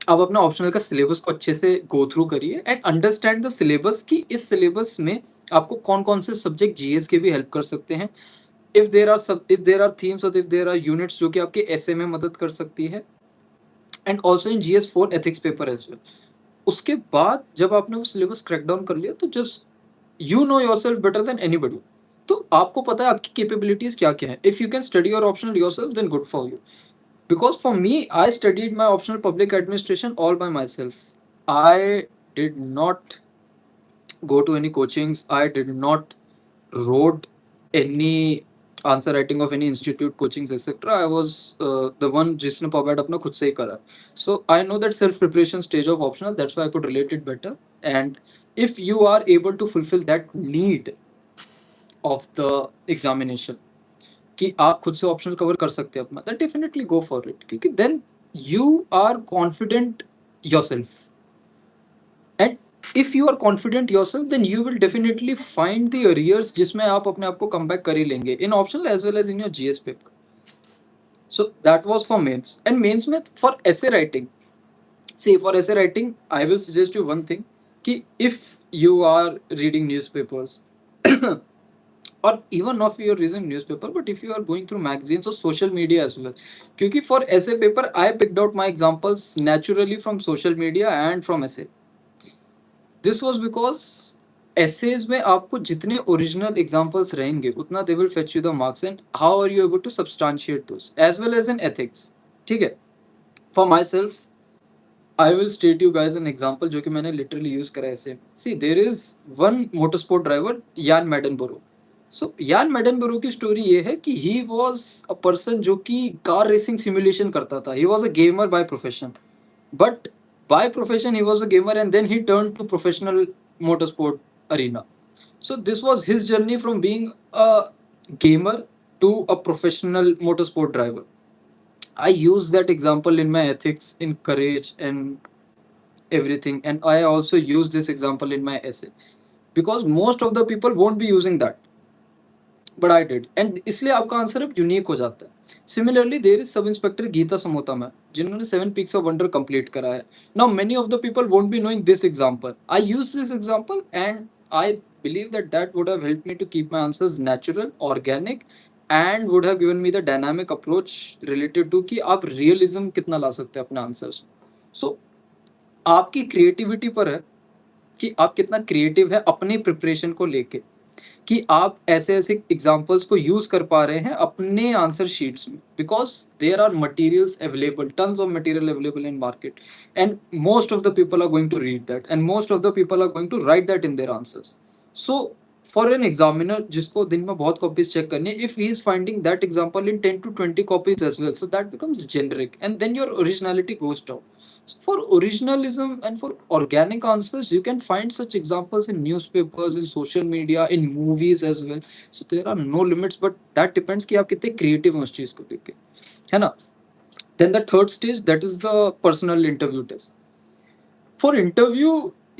आप अपना ऑप्शनल का सिलेबस को अच्छे से गो थ्रू करिए एंड अंडरस्टैंड द सिलेबस कि इस सिलेबस में आपको कौन कौन से सब्जेक्ट जीएस के भी हेल्प कर सकते हैं. इफ देर आर थीम्स और इफ देर आर यूनिट्स जो कि आपके एसए में मदद कर सकती है, and also in GS4 ethics paper as well. उसके बाद जब आपने वो सिलेबस क्रैक डाउन कर लिया तो just you know yourself better than anybody. तो आपको पता है आपकी कैपेबिलिटीज क्या क्या है. If you can study your optional yourself then good for you. Because for me I studied my optional public administration all by myself. I did not go to any coachings. I did not wrote any answer writing of any institute coachings etc. I was the one जिसने PubAd अपना खुद से ही करा. So I know that self preparation stage of optional, that's why I could relate it better. And if you are able to fulfill that need of the examination कि आप खुद से ऑप्शनल कवर कर सकते हैं अपना, then definitely go for it, क्योंकि then you are confident yourself. And if you are confident yourself, then you will definitely find the areas जिसमें आप अपने आप को कम बैक कर ही लेंगे in optional as well as in your GS paper. So that was for mains. And mains में for essay writing, see, for essay writing I will suggest you one thing कि if you are reading newspapers or even not if you are reading newspaper, but if you are going through magazines or social media as well, क्योंकि for essay paper I picked out my examples naturally from social media and from essay. This was because essays में आपको जितने ओरिजिनल एग्जाम्पल्स रहेंगे उतना they will fetch you the marks and how are you able to substantiate those as well as in ethics. ठीक है, for myself I will state you guys an example जो कि मैंने लिटरली यूज करा ऐसे. See, there is one motor sport driver Jann Mardenborough. सो यान मैडनबरो की स्टोरी ये है कि ही वॉज अ पर्सन जो कि कार रेसिंग सिमुलेशन करता था. He was a gamer by profession, but by profession he was a gamer and then he turned to professional motorsport arena. So this was his journey from being a gamer to a professional motorsport driver. I use that example in my ethics, in courage and everything, and I also use this example in my essay because most of the people won't be using that, but I did, and इसलिए आपका आंसर अब यूनिक हो जाता है. Similarly there is sub inspector Geeta Samota ma'am जिन्होंने 7 पीक्स ऑफ वंडर कंप्लीट करा है. Now many of the people won't be knowing this example. I use this example and I believe that that would have helped me to keep my answers natural, organic and would have given me the dynamic approach related to कि आप रियलिज्म कितना ला सकते हैं अपने आंसर्स में. सो आपकी क्रिएटिविटी पर है कि आप कितना क्रिएटिव है अपनी प्रिपरेशन को लेके. कि आप ऐसे-ऐसे एग्ज़ाम्पल्स को यूज़ कर पा रहे हैं अपने आंसर शीट्स में, because there are materials available, tons of material available in market, and most of the people are going to read that, and most of the people are going to write that in their answers. So for an examiner जिसको दिन में बहुत कॉपीज चेक करनी है, if he is finding that example in 10 to 20 copies as well, so that becomes generic and then your originality goes down. So for originalism and for organic answers, you can find such examples in newspapers, in social media, in movies as well. So there are no limits, but that depends कि आप कितने creative हैं उस चीज को लेके, है ना? Then the third stage, that is the personal interview test. For interview,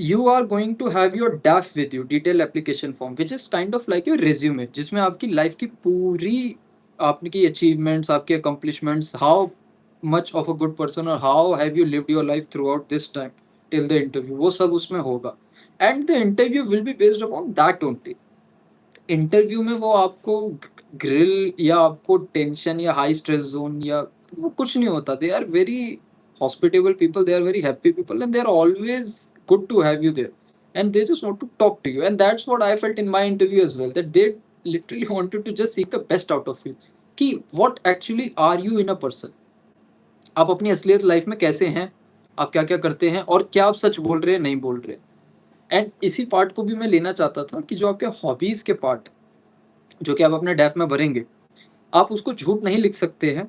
you are going to have your DAF with you, detailed application form, which is kind of like your resume, जिसमें आपकी लाइफ की पूरी आपने की achievements, आपके accomplishments, how much of a good person or how have you lived your life throughout this time till the interview, वो सब उसमें होगा. And the interview will be based upon that only. Interview में वो आपको ग्रिल या आपको टेंशन या हाई स्ट्रेस जोन या वो कुछ नहीं होता. They are very hospitable people, they are very happy people, and they are always good to have you there, and they just want to talk to you, and that's what I felt in my interview as well, that they literally wanted to just seek the best out of you, कि what actually are you in a person, आप अपनी असलियत लाइफ में कैसे हैं, आप क्या क्या करते हैं, और क्या आप सच बोल रहे हैं नहीं बोल रहे. एंड इसी पार्ट को भी मैं लेना चाहता था कि जो आपके हॉबीज के पार्ट जो कि आप अपने डेफ में भरेंगे, आप उसको झूठ नहीं लिख सकते हैं.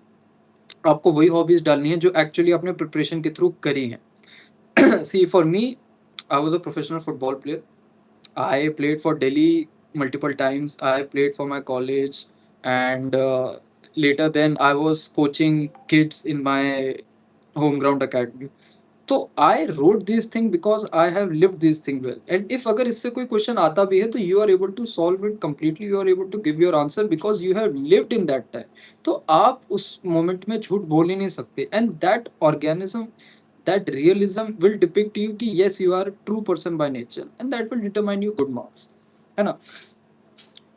आपको वही हॉबीज डालनी है जो एक्चुअली आपने प्रिपरेशन के थ्रू करी हैं. See for me, I was a professional football player. I played for Delhi multiple times. I played for my college, and later then I was coaching kids in my home ground academy. तो I wrote this thing because I have lived this thing well, and if अगर इससे कोई क्वेश्चन आता भी है तो you are able to solve it completely, you are able to give your answer because you have lived in that time. तो आप उस मोमेंट में झूठ बोल ही नहीं सकते, and that organism, that realism will depict you कि yes you are true person by nature, and that will determine you good marks, है ना?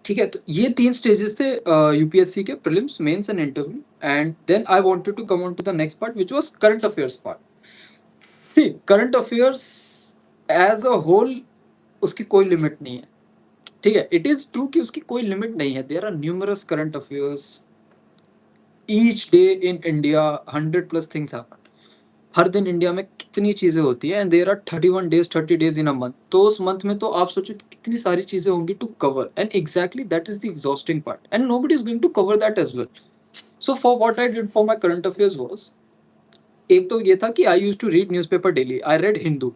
ठीक है, तो ये 3 स्टेजेस थे यूपीएससी के, prelims, mains and interview. And then I wanted to come on to the next part which was current affairs part. See current affairs as a whole, उसकी कोई लिमिट नहीं है. ठीक है, इट इज ट्रू कि उसकी कोई लिमिट नहीं है. There are numerous current affairs each day in India, 100+ things happen. हर दिन इंडिया में कितनी चीजें होती है, and there are 31 days, 30 days in a month. तो उस मंथ में तो आप सोचो कि कितनी सारी चीजें होंगी to cover, and exactly that is the exhausting part, and nobody is going to cover that as well. So for what I did for my current affairs was, एक तो ये था कि I used to read newspaper daily. I read Hindu,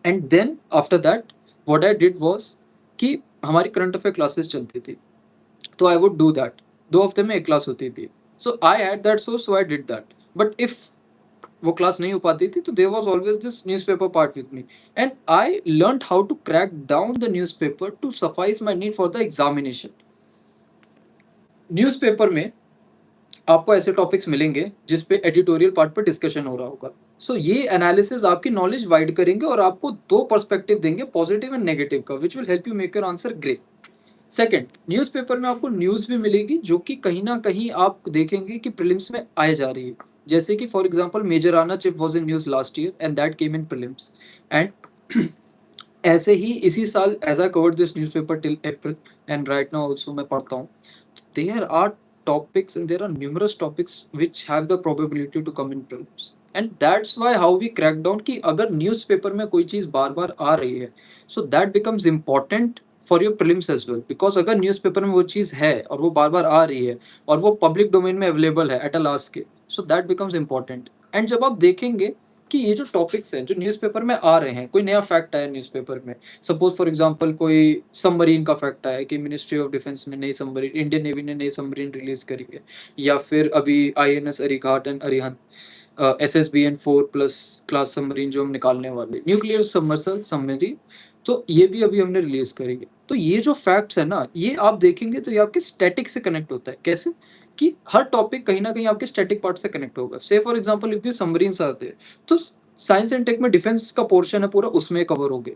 and then after that what I did was कि हमारी करंट अफेयर क्लासेस चलती थी, तो आई वुड डू दैट. 2 हफ्ते में एक क्लास होती थी, so I had that source, so I did that. But if वो क्लास नहीं हो पाती थी तो there was always this newspaper part with me, and I learned how to crack down the newspaper to suffice my need for the examination. Newspaper में आपको ऐसे टॉपिक्स मिलेंगे जिस पे एडिटोरियल पार्ट पर डिस्कशन हो रहा होगा. सो ये एनालिसिस आपकी नॉलेज वाइड करेंगे और आपको 2 पर्सपेक्टिव देंगे, पॉजिटिव एंड नेगेटिव का, विच will help you make your answer great. Second, newspaper में आपको न्यूज़ भी मिलेगी जो कि कहीं ना कहीं आप देखेंगे कि प्रीलिम्स में आए जा रही है. जैसे कि for example Majorana chip was in news last year and that came in prelims. And ऐसे ही इसी साल as I covered this newspaper till April, and right now also मैं पढ़ता हूँ. There are topics and there are numerous topics which have the probability to come in prelims, and that's why how we crack down कि अगर न्यूज़पेपर में कोई चीज़ बार बार आ रही है, so that becomes important for your prelims as well, because अगर न्यूज़पेपर में वो चीज़ है और वो बार बार आ रही है और वो पब्लिक डोमेन में अवेलेबल है at a large scale, so that becomes important. And जब आप देखेंगे कि ये जो टॉपिक्स हैं जो न्यूज़पेपर में आ रहे हैं, कोई नया फैक्ट आया न्यूज़पेपर में, सपोज फॉर एग्जांपल कोई सबमरीन का फैक्ट आया कि मिनिस्ट्री ऑफ डिफेंस ने नई सबमरीन, इंडियन नेवी ने नई सबमरीन रिलीज करी है, या फिर अभी INS Arighaat and Arihant, SSBN 4+ class submarine जो हम निकालने वाले, न्यूक्लियर सबमर्सल सबमरीन, तो ये भी अभी हमने रिलीज करी है. तो ये जो फैक्ट्स है ना, ये आप देखेंगे तो ये आपके स्टैटिक से कनेक्ट होता है. कैसे कि हर टॉपिक कहीं ना कहीं आपके स्टैटिक पार्ट से कनेक्ट होगा. से for example if the submarines आते हैं तो साइंस एंड टेक में डिफेंस का पोर्शन है पूरा, उसमें कवर हो गए.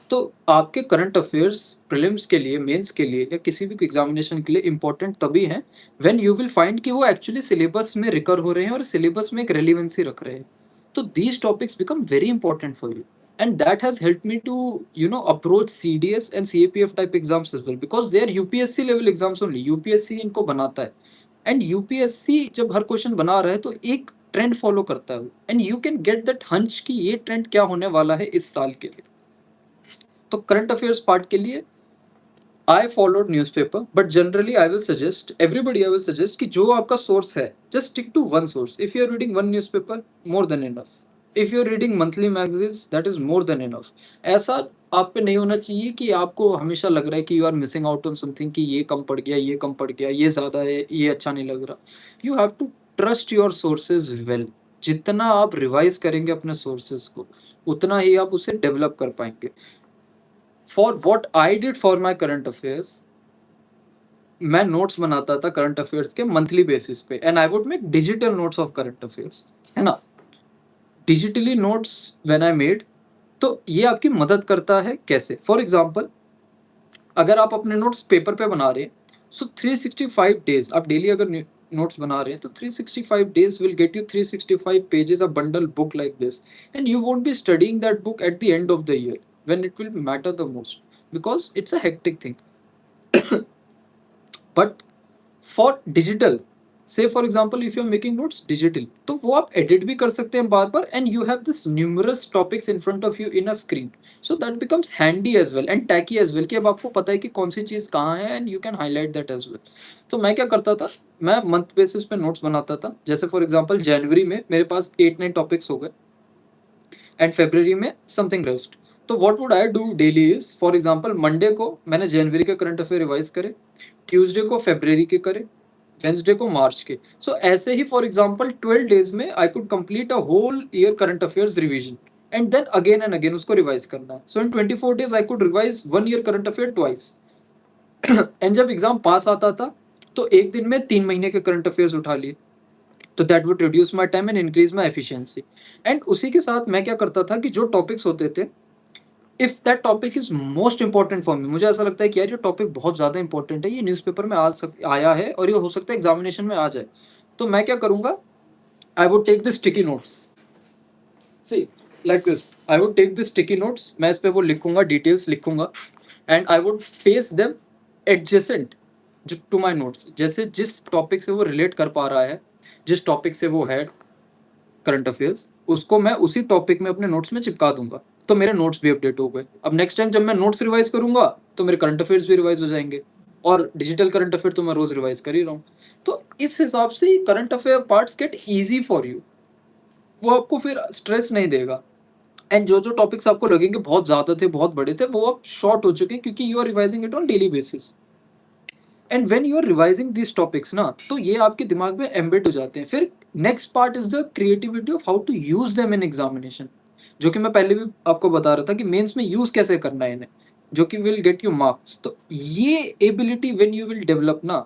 तो आपके करंट अफेयर्स प्रीलिम्स के लिए, मेंस के लिए या किसी भी एग्जामिनेशन के लिए इंपॉर्टेंट तभी हैं व्हेन यू विल फाइंड कि वो एक्चुअली सिलेबस में रिकर हो रहे हैं और सिलेबस में एक रेलिवेंसी रख रहे हैं. तो these topics become very important for you. and that has helped me to approach CDS and CAPF type exams as well, because they are UPSC level exams only. UPSC इनको बनाता है, एंड यूपीएससी जब हर क्वेश्चन बना रहा है तो एक ट्रेंड फॉलो करता है, and you can get that hunch कि ये ट्रेंड क्या होने वाला है इस साल के लिए. तो करंट अफेयर्स पार्ट के लिए I followed newspaper, but generally I will suggest everybody, I will suggest कि जो आपका source है, just stick to one source. If you are reading one newspaper, more than enough. If you are reading monthly magazines, that is more than enough. ऐसा आप पे नहीं होना चाहिए कि आपको हमेशा लग रहा है कि you are missing out on something, कि ये कम पड़ गया, ये कम पड़ गया, ये ज़्यादा है, ये अच्छा नहीं लग रहा. You have to trust your sources well. जितना आप रिवाइज करेंगे अपने सोर्सेज को, उतना ही आप उसे डेवलप कर पाएंगे. For what I did for my current affairs, मैं नोट्स बनाता था करंट अफेयर्स के मंथली बेसिस पे, and I would make digital notes of current affairs, है ना. Digitally notes when I made, तो ये आपकी मदद करता है कैसे. फॉर एग्जांपल, अगर आप अपने नोट्स पेपर पे बना रहे हैं, सो 365 डेज आप डेली अगर नोट्स बना रहे हैं, तो 365 days will get you 365 pages a bundle book like this, and you won't be studying that book at the end of the year when it will matter the most, because it's a hectic thing. But for digital, say for example if you are making notes digital, तो वो आप एडिट भी कर सकते हैं बार बार, and you have this numerous topics in front of you in a screen, so that becomes handy as well and tacky as well, कि अब आपको पता है कि कौन सी चीज़ कहाँ है, and you can highlight that as well. तो मैं क्या करता था, मैं मंथ बेसिस पे नोट्स बनाता था. जैसे फॉर एग्जाम्पल जनवरी में मेरे पास 8-9 टॉपिक्स हो गए, एंड फेब्रवरी में समथिंग रेस्ट. तो what would I do daily is, for example Monday को मैंने जनवरी के करंट अफेयर रिवाइज करे, ट्यूसडे को फेब्रवरी के करे, वेंसडे को मार्च के. सो ऐसे ही फॉर एग्जाम्पल 12 डेज में I could complete a whole year current affairs revision, and then again and again उसको रिवाइज करना है. So in 24 days I could revise 1 year current affair twice. And जब एग्जाम पास आता था, तो एक दिन में 3 महीने के करंट अफेयर्स उठा लिए, तो that would reduce my time and increase my efficiency. And उसी के साथ मैं क्या करता था कि जो टॉपिक्स होते थे, if that topic is most important for me, मुझे ऐसा लगता है कि यार ये टॉपिक बहुत ज़्यादा इंपॉर्टेंट है, ये न्यूज़पेपर में आया है और ये हो सकता है एग्जामिनेशन में आ जाए, तो मैं क्या करूँगा, I would take the sticky notes, see like this, I would take the sticky notes, मैं इस पे वो लिखूंगा, डिटेल्स लिखूंगा, and I would paste them adjacent to my notes. जैसे जिस टॉपिक से वो रिलेट कर पा रहा है, जिस टॉपिक से वो है करंट अफेयर्स, उसको मैं उसी टॉपिक में अपने नोट्स में चिपका दूंगा, तो मेरे नोट्स भी अपडेट हो गए. अब नेक्स्ट टाइम जब मैं नोट्स रिवाइज करूंगा, तो मेरे करंट अफेयर्स भी रिवाइज हो जाएंगे, और डिजिटल करंट अफेयर तो मैं रोज रिवाइज कर ही रहा हूँ. तो इस हिसाब से current affair parts get easy for you, वो आपको फिर स्ट्रेस नहीं देगा. एंड जो जो टॉपिक्स आपको लगेंगे बहुत ज्यादा थे, बहुत बड़े थे, वो अब शॉर्ट हो चुके हैं, क्योंकि you are revising it on daily basis. And when you are revising this topics ना, तो ये आपके दिमाग में एम्बेड हो जाते हैं. फिर next part is the creativity of how to use them in examination, जो कि मैं पहले भी आपको बता रहा था कि मेंस में यूज कैसे करना है इन्हें, जो कि विल गेट यू मार्क्स. तो ये ability when you will develop ना,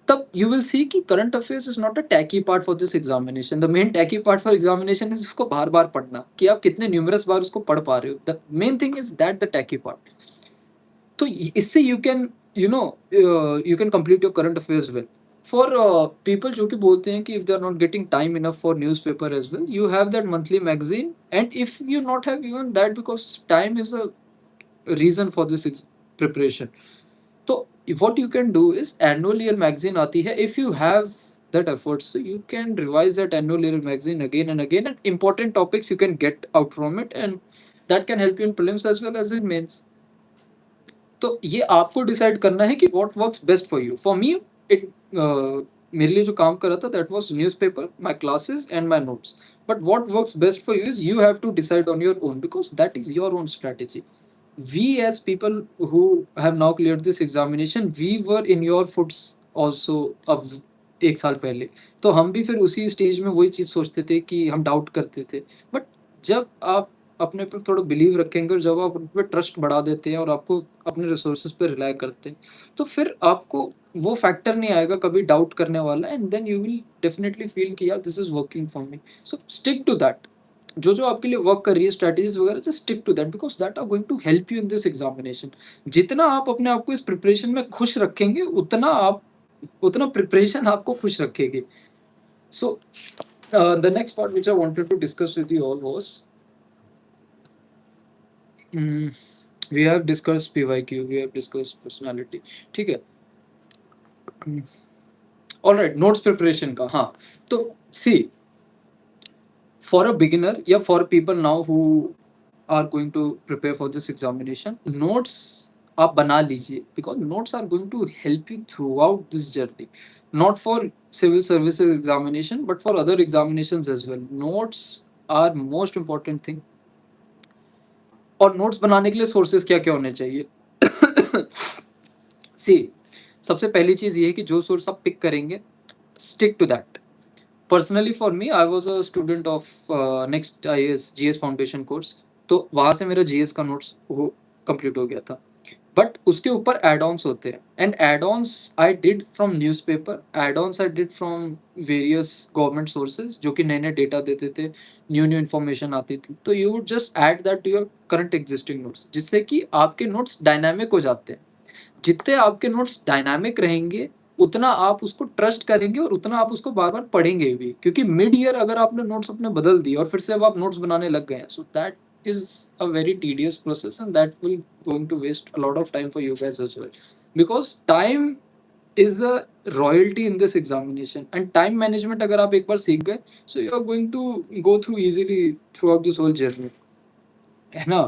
तब यू विल सी कि current affairs is not a tacky part for this examination. The main tacky part for examination is उसको बार बार पढ़ना, कि आप कितने न्यूमरस बार उसको पढ़ पा रहे हो. The main thing is that the tacky part. तो इससे you can you can complete your current affairs well. For people जो कि बोलते हैं कि if they are not getting time enough for newspaper as well, you have that monthly magazine, and if you not have even that, because time is a reason for this preparation, तो what you can do is annual year magazine आती है. If you have that effort, so you can revise that annual year magazine again and again, and important topics you can get out from it, and that can help you in prelims as well as in mains. तो ये आपको डिसाइड करना है कि what works best for you. For me it, मेरे लिए जो काम कर रहा था, that was newspaper, my classes and my notes. But what works best for you is you have to decide on your own, because that is your own strategy. We as people who have now cleared this examination, we were in your foots also अब 1 साल पहले. तो हम भी फिर उसी स्टेज में वही चीज़ सोचते थे कि हम डाउट करते थे. बट जब आप अपने पर थोड़ा बिलीव रखेंगे, और जब आप अपने पे ट्रस्ट बढ़ा देते हैं, और आपको अपने रिसोर्सेज पे रिलाई करते हैं, तो फिर आपको वो फैक्टर नहीं आएगा कभी डाउट करने वाला, and then you will definitely feel कि यार this is working for me. So stick to that. जो जो आपके लिए वर्क कर रही है स्ट्रेटेजीज वगैरह, just stick to that, because that are going to help you in this examination. जितना आप अपने आप को इस प्रिपरेशन में खुश रखेंगे, उतना प्रिपरेशन आपको खुश रखेगी. So the next part which I wanted to discuss with you all was we have discuss PYQ, we have discuss personality, ठीक है। ऑलराइट, नोट्स प्रिपरेशन का, हाँ। तो सी, फॉर अ बिगिनर या for people now who are going to prepare for this examination, notes आप बना लीजिए, because notes are going to help you throughout this journey, not for civil services examination but for other examinations as well. Notes are most important thing. और नोट्स बनाने के लिए सोर्सेज क्या क्या होने चाहिए? सी, सबसे पहली चीज ये है कि जो सोर्स आप पिक करेंगे, stick to that. Personally for me, I was a student of next IAS GS foundation course, तो वहाँ से मेरा GS का नोट्स वो कंप्लीट हो गया था। बट उसके ऊपर एड ऑन्स होते हैं, and add ons I did from newspaper, add ons I did from various government sources जो कि नए नए डेटा देते थे, न्यू न्यू इन्फॉर्मेशन आती थी। तो you would just add that to your current existing notes, जिससे कि आपके नोट्स डायनामिक हो जाते हैं। जितने आपके नोट्स डायनामिक रहेंगे, उतना आप उसको ट्रस्ट करेंगे और उतना आप उसको बार बार पढ़ेंगे भी, क्योंकि मिड ईयर अगर आपने नोट्स अपने बदल दिए और फिर से अब आप नोट्स बनाने लग गए, so that is a very tedious process and that will going to waste a lot of time for you guys as well, because time is a royalty in this examination, and time management अगर आप एक बार सीख गए, so you are going to go through easily throughout this whole journey, है ना।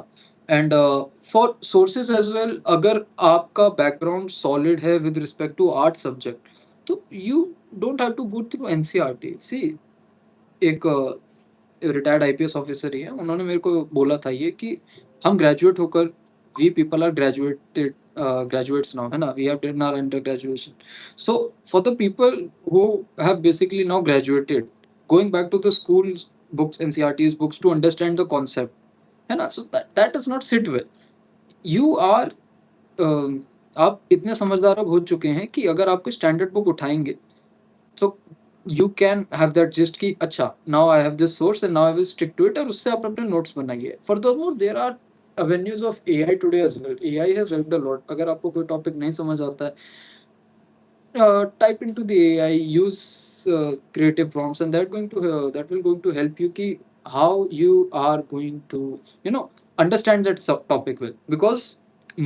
And for sources as well, अगर आपका बैकग्राउंड सॉलिड है with respect to art subject, तो you don't have to go through NCERT। See, एक रिटायर्ड IPS ऑफिसर ही है, उन्होंने मेरे को बोला था ये कि हम ग्रेजुएट होकर, we people are graduated graduates now, है ना, we have done our under graduation. So for the people who have basically now graduated, going back to the schools books, NCERT's books, to understand the concept, है ना, so that does not sit well. You are आप इतने समझदार अब हो चुके हैं कि अगर आप कोई स्टैंडर्ड बुक उठाएंगे, तो you can have that gist कि अच्छा, now I have this source and now I will stick to it, और उससे आप अपने नोट्स बनाइए। Furthermore there are avenues of AI today as well. AI has helped a lot. अगर आपको कोई टॉपिक नहीं समझ आता है, type into the AI, use creative prompts, and that will going to help you ki how you are going to, you know, understand that topic well. Because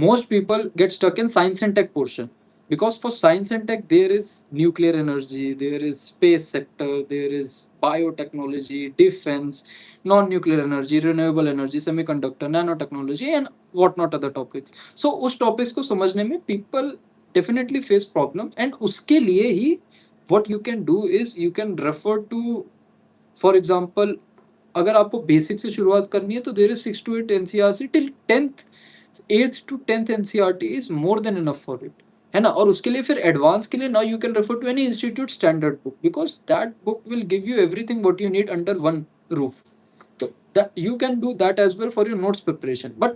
most people get stuck in science and tech portion. Because for science and tech, there is nuclear energy, there is space sector, there is biotechnology, defense, non-nuclear energy, renewable energy, semiconductor, nanotechnology, and whatnot other topics. So उस topics को समझने में people definitely face problem, and उसके लिए ही what you can do is you can refer to, for example, अगर आपको बेसिक से शुरुआत करनी है तो there is 6 to 8 NCERT till 10th, 8th to 10th NCERT is more than enough for it, है ना। और उसके लिए फिर एडवांस के लिए now you can refer to any institute standard book, because that book will give you everything what you need under one roof. तो that you can do that as well for your notes preparation. But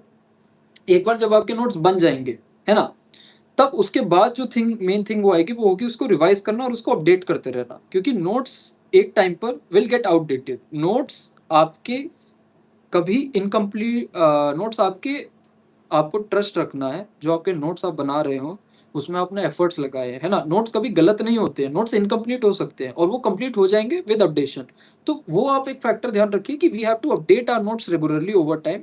एक बार जब आपके नोट्स बन जाएंगे, है ना, तब उसके बाद जो मेन थिंग वो आएगी, वो होगी उसको रिवाइज करना और उसको अपडेट करते रहना, क्योंकि नोट्स एक टाइम पर विल गेट आउटडेटेड। नोट्स आपके कभी इनकम्प्लीट नोट्स आपके, आपको ट्रस्ट रखना है, जो आपके नोट्स आप बना रहे हो उसमें आपने एफर्ट्स लगाए हैं, है ना। नोट्स कभी गलत नहीं होते हैं, नोट्स इनकम्प्लीट हो सकते हैं और वो कंप्लीट हो जाएंगे विद अपडेशन। तो वो आप एक फैक्टर ध्यान रखिए कि we have to update our notes regularly over time.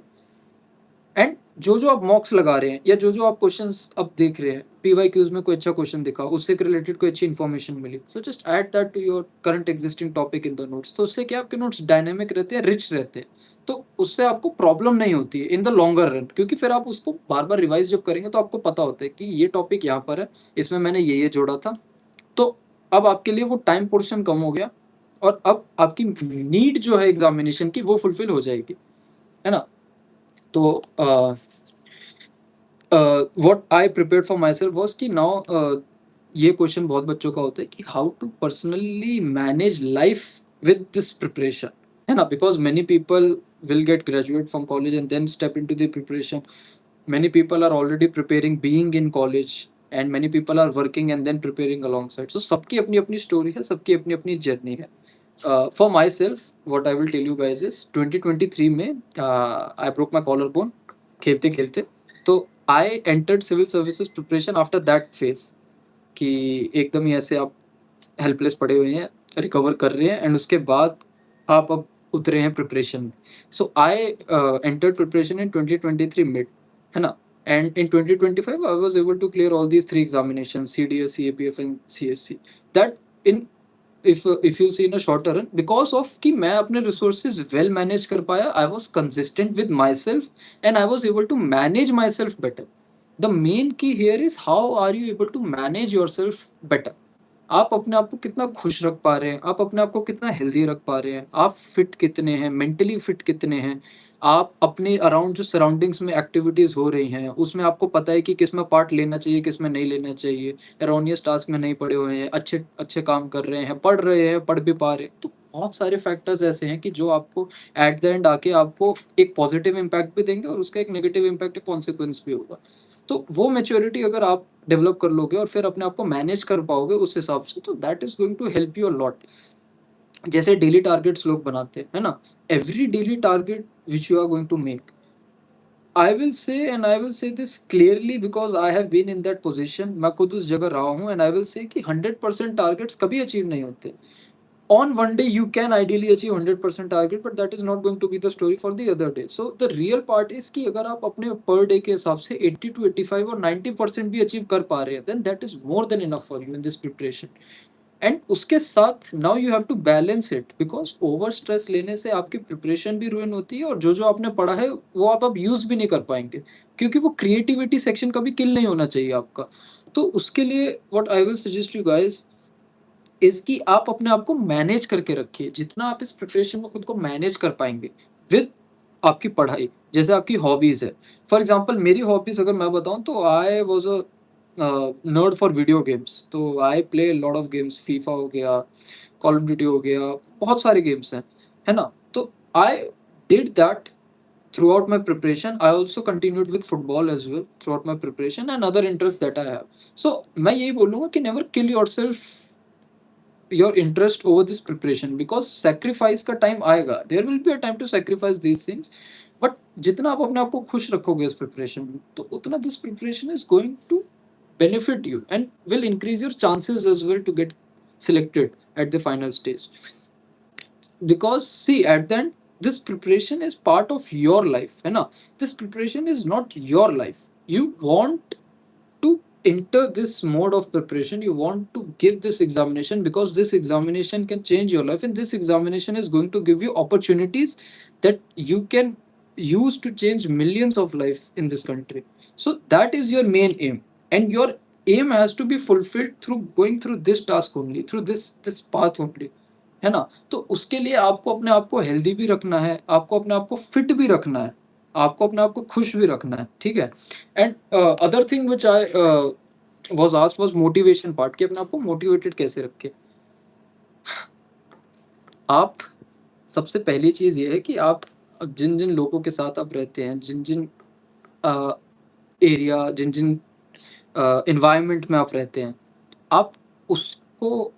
And जो आप मॉक्स लगा रहे हैं या जो आप क्वेश्चंस अब देख रहे हैं, PYQs में कोई अच्छा क्वेश्चन दिखा, उससे रिलेटेड कोई अच्छी इन्फॉर्मेशन मिली, so just add that to your current existing topic in the notes. तो उससे क्या, आपके नोट्स डायनेमिक रहते हैं, रिच रहते हैं, तो उससे आपको प्रॉब्लम नहीं होती है इन द लॉन्गर रन, क्योंकि फिर आप उसको बार बार रिवाइज जब करेंगे तो आपको पता होता है कि ये टॉपिक यहाँ पर है, इसमें मैंने ये जोड़ा था। तो अब आपके लिए वो टाइम पोर्शन कम हो गया, और अब आपकी नीड जो है एग्जामिनेशन की वो फुलफिल हो जाएगी, है ना। तो what I prepared for myself was कि नाउ ये क्वेश्चन बहुत बच्चों का होता है कि how to personally manage life with this preparation, है ना। Because many people will get graduate from college and then step into the preparation, many people are already preparing being in college, and many people are working and then preparing alongside. So सबकी अपनी अपनी स्टोरी है, सबकी अपनी अपनी जर्नी है। For myself what I will tell you guys is 2023 में I broke my collarbone खेलते खेलते। तो I entered civil services preparation after that phase, कि एकदम ही ऐसे आप हेल्पलेस पड़े हुए हैं, रिकवर कर रहे हैं, एंड उसके बाद आप अब उतरे हैं प्रिपरेशन में। So I entered preparation in 2023 mid, है ना? And in 2025 I was able to clear all these 3 examinations, CDS, CAPF and CSC. That in if you see in a shorter run, because of कि मैं अपने resources well manage कर पाया, I was consistent with myself and I was able to manage myself better. The main key here is how are you able to manage yourself better. आप अपने आप को कितना खुश रख पा रहे हैं, आप अपने आप को कितना हेल्दी रख पा रहे हैं, आप फिट कितने हैं, मेंटली फिट कितने हैं, आप अपने अराउंड जो सराउंडिंग्स में एक्टिविटीज़ हो रही हैं, उसमें आपको पता है कि किसमें पार्ट लेना चाहिए, किसमें नहीं लेना चाहिए, एरोनियस टास्क में नहीं पड़े हुए हैं, अच्छे अच्छे काम कर रहे हैं, पढ़ रहे हैं, पढ़ भी पा रहे हैं। तो बहुत सारे फैक्टर्स ऐसे हैं कि जो आपको एट द एंड आके आपको एक पॉजिटिव इम्पैक्ट भी देंगे और उसका एक नेगेटिव इम्पैक्ट, कॉन्सिक्वेंस भी होगा। तो वो मैच्योरिटी अगर आप डेवलप कर लोगे और फिर अपने आप को मैनेज कर पाओगे उस हिसाब से, तो that is going to help you a lot. जैसे डेली टारगेट्स लोग बनाते हैं, है ना? Every daily target which you are going to make, I will say, and I will say this clearly because I have been in that position, मैं खुद उस जगह रहा हूँ, एंड आई विल से कि 100% टारगेट्स कभी अचीव नहीं होते। On one day you can ideally achieve 100% target, but that is not going to be the story for the other day. So the real part is कि अगर आप अपने per day के हिसाब से 80 to 85 और 90% भी अचीव कर पा रहे हैं, then that is more than enough for you in this preparation. एंड उसके साथ now you have to balance it, because over stress लेने से आपकी प्रिपरेशन भी रुइन होती है और जो जो आपने पढ़ा है वो आप अब यूज भी नहीं कर पाएंगे, क्योंकि वो क्रिएटिविटी सेक्शन कभी किल नहीं होना चाहिए आपका। तो उसके लिए what I will suggest you guys is कि आप अपने आप को मैनेज करके रखिए, जितना आप इस प्रिपरेशन में खुद को मैनेज कर पाएंगे विद आपकी पढ़ाई। जैसे आपकी हॉबीज है, फॉर एग्जांपल मेरी हॉबीज अगर मैं बताऊं तो I was a nerd for video games. तो I play lot of games, FIFA हो गया, कॉल ऑफ ड्यूटी हो गया, बहुत सारे गेम्स हैं, है ना? तो I did that throughout my preparation. I also continued with football as well throughout my preparation and other interests that I have. So मैं यही बोलूँगा कि never kill yourself your interest over this preparation, because sacrifice का time आएगा, there will be a time to sacrifice these things, but जितना आप अपने आप को खुश रखोगे इस preparation में, तो उतना this preparation is going to benefit you and will increase your chances as well to get selected at the final stage. Because see, at the end this preparation is part of your life, है ना? This preparation is not your life. You want to enter this mode of preparation, you want to give this examination because this examination can change your life, and this examination is going to give you opportunities that you can use to change millions of life in this country. So that is your main aim, and your aim has to be fulfilled through going through this task only, through this path only, है ना? तो उसके लिए आपको अपने आप को हेल्दी भी रखना है, आपको अपने आप को फिट भी रखना है, आपको अपने आप को खुश भी रखना है, ठीक है? And other thing which I was asked was motivation part, कि अपने आप को मोटिवेटेड कैसे रखें। आप सबसे पहली चीज़ ये है कि आप जिन-जिन लोगों के साथ आप रहते हैं, जिन-जिन एरिया, जिन-जिन एनवायरनमेंट में आप रहते हैं, आप उसको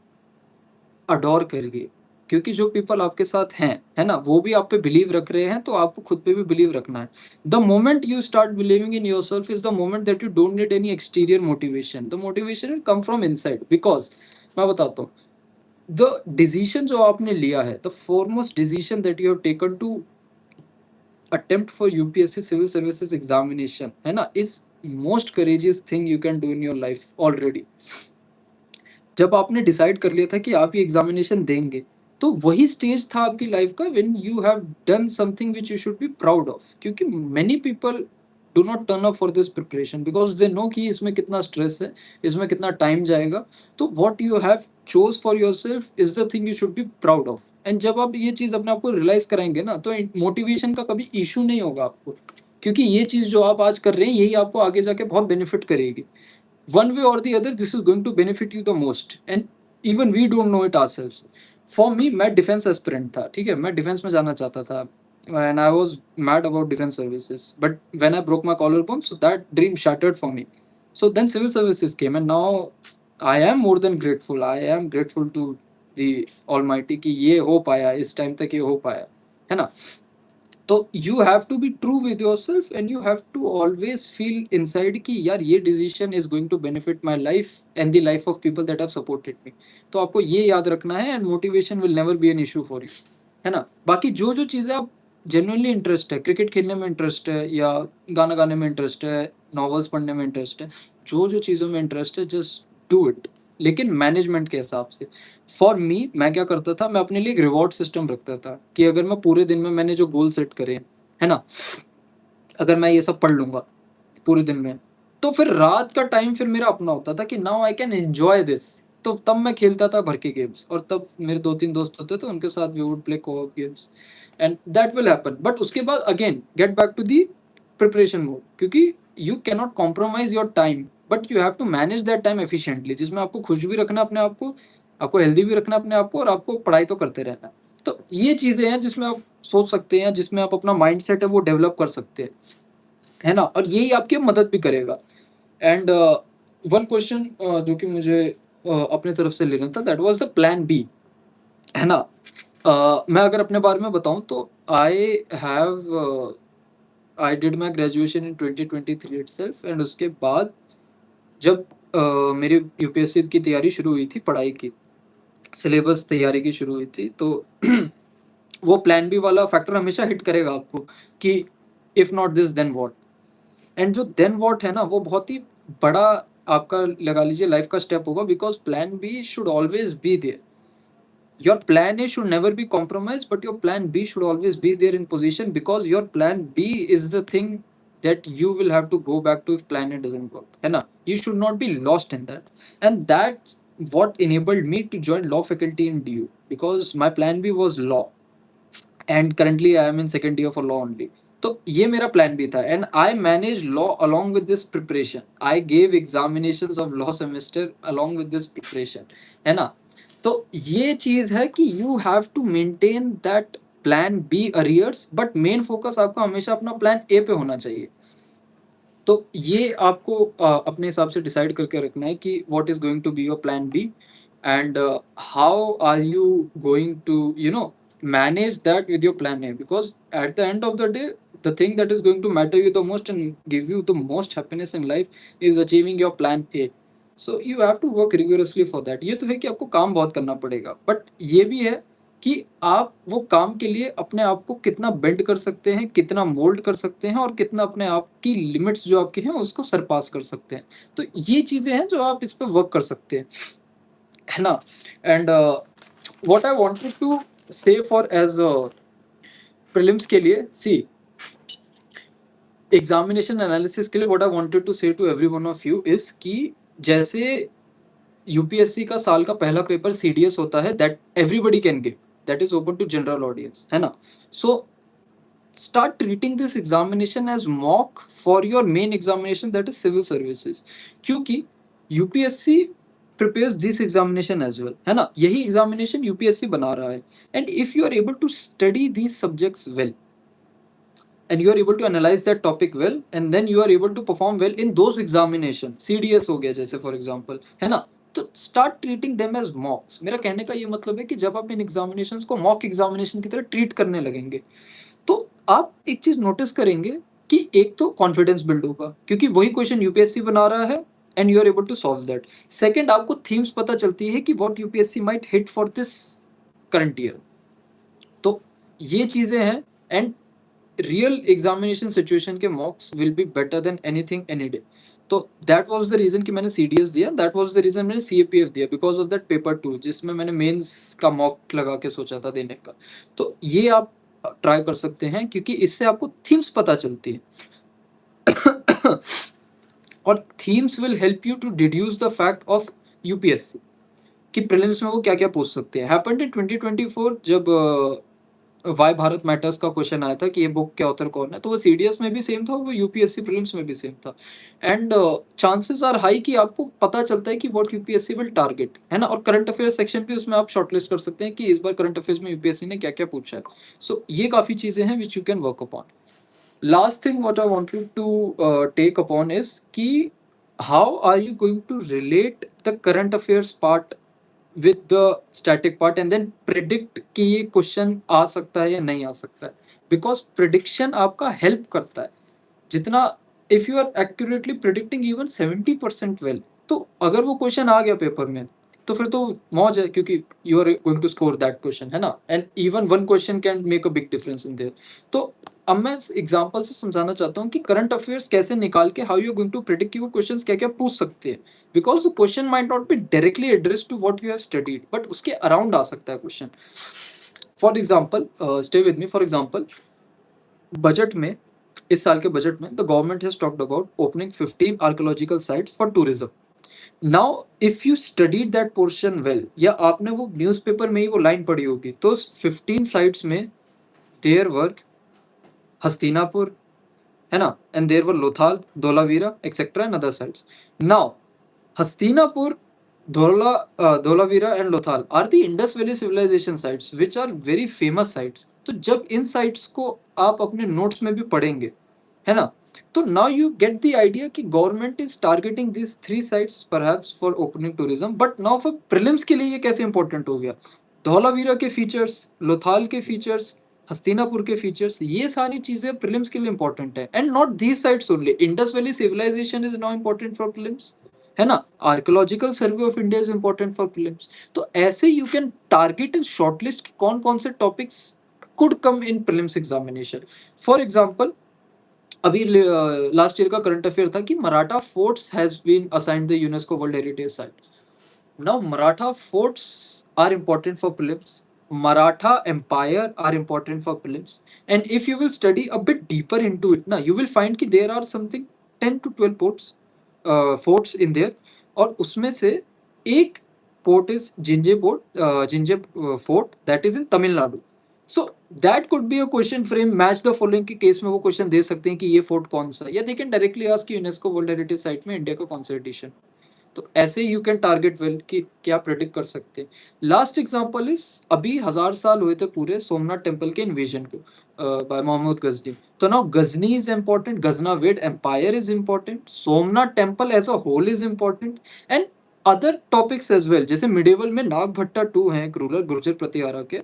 अडोर करिए, क्योंकि जो पीपल आपके साथ हैं, है ना? वो भी आप पे बिलीव रख रहे हैं, तो आपको खुद पे भी बिलीव रखना है। The moment you start believing in yourself is the moment that you don't need any exterior motivation. The motivation will come from inside, because मैं बताता हूँ, द डिसीजन जो आपने लिया है, the foremost decision that you have taken to attempt for UPSC civil services examination, है ना, is most courageous thing you can do in your life already. जब आपने डिसाइड कर लिया था कि आप ये एग्जामिनेशन देंगे, तो वही स्टेज था आपकी लाइफ का when you have done something which you should be proud of. क्योंकि many people do not turn up for this preparation because they know कि इसमें कितना स्ट्रेस है, इसमें कितना टाइम जाएगा। तो what you have chose for yourself is the thing you should be proud of. And जब आप ये चीज़ अपने आप को रियलाइज कराएंगे ना, तो मोटिवेशन का कभी इशू नहीं होगा आपको, क्योंकि ये चीज़ जो आप आज कर रहे हैं यही आपको आगे जाके बहुत बेनिफिट करेगी। one way or the other this is going to benefit you the most, and even we don't know it ourselves. For me, मैं डिफेंस एस्पिरेंट था, ठीक है? मैं डिफेंस में जाना चाहता था and I was mad about defense services, but when I broke my collarbone, so that dream shattered for me. So then civil services came, and now I am more than grateful. I am grateful to the almighty कि ये हो पाया, इस टाइम तक ये हो पाया, है ना? तो you have to be true with yourself and you have to always feel inside कि यार ये decision is going to benefit my life and the life of people that have supported me. तो आपको ये याद रखना है, and motivation will never be an issue for you, है ना? बाकी जो चीज़ें आप जेन्युइनली इंटरेस्ट है, क्रिकेट खेलने में इंटरेस्ट है या गाना गाने में इंटरेस्ट है, नॉवेल्स पढ़ने में इंटरेस्ट है, जो चीज़ों में इंटरेस्ट है जस्ट डू इट, लेकिन मैनेजमेंट के हिसाब से। फॉर मी मैं क्या करता था, मैं अपने लिए एक रिवॉर्ड सिस्टम रखता था कि अगर मैं पूरे दिन में मैंने जो गोल सेट करे, है ना? अगर मैं ये सब पढ़ लूँगा पूरे दिन में, तो फिर रात का टाइम फिर मेरा अपना होता था कि now I can enjoy this. तो तब मैं खेलता था भर के गेम्स, और तब मेरे 2-3 दोस्त होते थे, उनके साथ we would play co-op games and that will happen. But उसके बाद again get back to the preparation mode, क्योंकि you can not compromise your time, but you have to manage that time efficiently, जिसमें आपको खुश भी रखना है अपने आप को, आपको हेल्दी भी रखना है अपने आप को, और आपको पढ़ाई तो करते रहना है। तो ये चीज़ें हैं जिसमें आप सोच सकते हैं, जिसमें आप अपना माइंडसेट है वो डेवलप कर सकते हैं। है ना? और यही आपकी मदद भी करेगा। एंड वन क्वेश्चन जो कि मुझे अपने तरफ से लेना था, that was the plan B, है ना? मैं अगर अपने बारे में बताऊँ तो I did my graduation in 2023 itself, and उसके बाद जब मेरी यूपीएससी की तैयारी शुरू हुई थी, पढ़ाई की, सिलेबस तैयारी की शुरू हुई थी, तो वो प्लान बी वाला फैक्टर हमेशा हिट करेगा आपको कि if not this then what? And जो देन व्हाट है ना, वो बहुत ही बड़ा आपका लगा लीजिए लाइफ का स्टेप होगा, because plan B should always be there. Your plan A should never be compromise, but your plan B should always be there in position, because your plan B is the thing that you will have to go back to if plan A doesn't work, है ना? You should not be lost in that, and that's what enabled me to join law faculty in DU, because my plan B was law, and currently I am in second year for law only. तो ये मेरा प्लान भी था, and I manage law along with this preparation. I gave examinations of law semester along with this preparation, है ना? तो ये चीज है कि you have to maintain that plan B arrears, but main focus आपका हमेशा अपना प्लान ए पे होना चाहिए। तो ये आपको अपने हिसाब से डिसाइड करके रखना है कि what is going to be your plan B, and how are you going to manage that with your plan A, because at the end of the day the thing that is going to matter you the most and give you the most happiness in life is achieving your plan A. So you have to work rigorously for that. ये तो है कि आपको काम बहुत करना पड़ेगा, बट ये भी है कि आप वो काम के लिए अपने आप को कितना बेंड कर सकते हैं, कितना मोल्ड कर सकते हैं, और कितना अपने आप की लिमिट्स जो आपकी हैं उसको सरपास कर सकते हैं। तो ये चीज़ें हैं जो आप इस पे वर्क कर सकते हैं, है ना? And what I wanted to say for as prelims के लिए, सी एग्जामिनेशन एनालिसिस के लिए what I wanted to say to every one of you is कि जैसे यूपीएससी का साल का पहला पेपर सीडीएस होता है, that everybody can give, that is open to general audience, है ना? So start treating this examination as mock for your main examination, that is civil services, क्योंकि UPSC prepares this examination as well, है ना? यही examination यूपीएससी बना रहा है, and if you are able to study these subjects well and you are able to analyze that topic well, and then you are able to perform well in those examination, cds हो गया जैसे for example, है ना? तो start treating them as mocks। मेरा कहने का ये मतलब है कि जब आप इन examinations को mock examination की तरह treat करने लगेंगे, तो आप एक चीज नोटिस करेंगे कि एक तो कॉन्फिडेंस बिल्ड होगा, क्योंकि वही क्वेश्चन यूपीएससी बना रहा है and you are able to solve that. Second, आपको थीम्स पता चलती है कि what UPSC might hit for this current year. तो ये चीजें हैं, एंड रियल एग्जामिनेशन सिचुएशन के mocks will be better than anything any day. तो दैट वाज द रीजन कि मैंने सीडीएस दिया, दैट वाज द रीजन मैंने सीएपीएफ दिया, बिकॉज ऑफ दैट पेपर 2 जिसमें मैंने मेंस का मॉक लगा के सोचा था देने का। तो ये आप ट्राई कर सकते हैं, क्योंकि इससे आपको थीम्स पता चलती है और themes will help you to deduce the fact of UPSC कि प्रीलिम्स में वो क्या क्या पूछ सकते हैं। हैपेंड इन 2024 जब वाई भारत मैटर्स का क्वेश्चन आया था कि ये बुक के ऑथर कौन है, तो वो सीडीएस में भी सेम था, वो यूपीएससी प्रीलिम्स में भी सेम था। एंड चांसेस आर हाई कि आपको पता चलता है कि व्हाट यूपीएससी विल टारगेट, है ना? और करंट अफेयर्स सेक्शन भी उसमें आप शॉर्टलिस्ट कर सकते हैं कि इस बार करंट अफेयर्स में यूपीएससी ने क्या क्या पूछा है। सो ये काफ़ी चीज़ें हैं which you can work upon. Last thing what I wanted to take upon is कि how are you going to relate the current affairs part with the static part, and then predict कि ये क्वेश्चन आ सकता है या नहीं आ सकता है, बिकॉज प्रिडिक्शन आपका हेल्प करता है जितना, if you are accurately predicting even 70% well, तो अगर वो क्वेश्चन आ गया पेपर में तो फिर तो मौज है, क्योंकि you are going to score that question, है ना, and even one question can make a big difference in there. तो अब मैं इस एग्जांपल से समझाना चाहता हूँ कि करंट अफेयर्स कैसे निकाल के how you going to predict कि वो क्वेश्चंस क्या क्या पूछ सकते हैं, because the question might not be directly address to what you have studied, but उसके अराउंड आ सकता है question. For example, stay with me, for example budget में, इस साल के बजट में the government has talked about opening 15 archaeological sites for tourism. Now if you studied that portion well, या आपने वो न्यूज़पेपर में ही वो लाइन पढ़ी होगी, तो 15 साइट्स में देयर वर हस्तिनापुर, है ना, and there were Lothal, Dholavira etcetera and other sites. Now Hastinapur, Dholavira and Lothal are the Indus Valley civilization sites which are very famous sites. तो जब इन sites को आप अपने notes में भी पढ़ेंगे, है ना, तो now you get the idea कि government is targeting these 3 sites perhaps for opening tourism, but now for prelims के लिए ये कैसे important हो गया? धौलावीरा के features, लोथाल के features, हस्तिनापुर के फीचर्स, ये सारी चीजें प्रीलिम्स के लिए इंपॉर्टेंट है, and not these sites only. Indus valley civilisation is now important for prelims, है ना, archaeological survey of India is important for prelims. तो ऐसे you can target and shortlist कौन कौन से topics could come in prelims examination. For example, अभी लास्ट ईयर का करंट अफेयर था कि Maratha forts has been assigned the UNESCO world heritage site. Now Maratha forts are important for prelims, Maratha Empire are important for prelims, and if you will study a bit deeper into it, na, you will find कि there are something 10 to 12 forts in there, और उसमें से एक port is Jinje fort that is in Tamil Nadu. So that could be a question frame match the following के केस में वो क्वेश्चन दे सकते हैं कि ये फोर्ट कौन सा, या they can directly ask कि यूनेस्को वर्ल्ड हेरिटेज साइट में इंडिया का कौन सा एडिशन। तो ऐसे यू कैन टारगेट वेल कि क्या प्रेडिक्ट कर सकते हैं। लास्ट एग्जांपल इज, अभी 1000 साल हुए थे पूरे सोमनाथ टेम्पल के इन्वेजन को बाय मोहम्मद गजनी। तो now Ghazni is important, Ghaznavid empire is important, Somnath temple as a whole is important, and other topics as well. जैसे मिडिवल में नागभट्टा 2 हैं, एक रूलर गुर्जर प्रतिहारा के,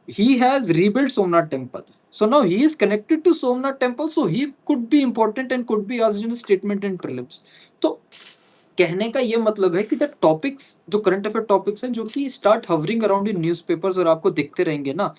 he has rebuilt Somnath temple, so now he is connected to Somnath temple, so he could be important and could be asked in a statement in prelims। तो कहने का ये मतलब है कि द टॉपिक्स, जो करंट अफेयर टॉपिक्स हैं जो कि start hovering around in newspapers और आपको दिखते रहेंगे ना,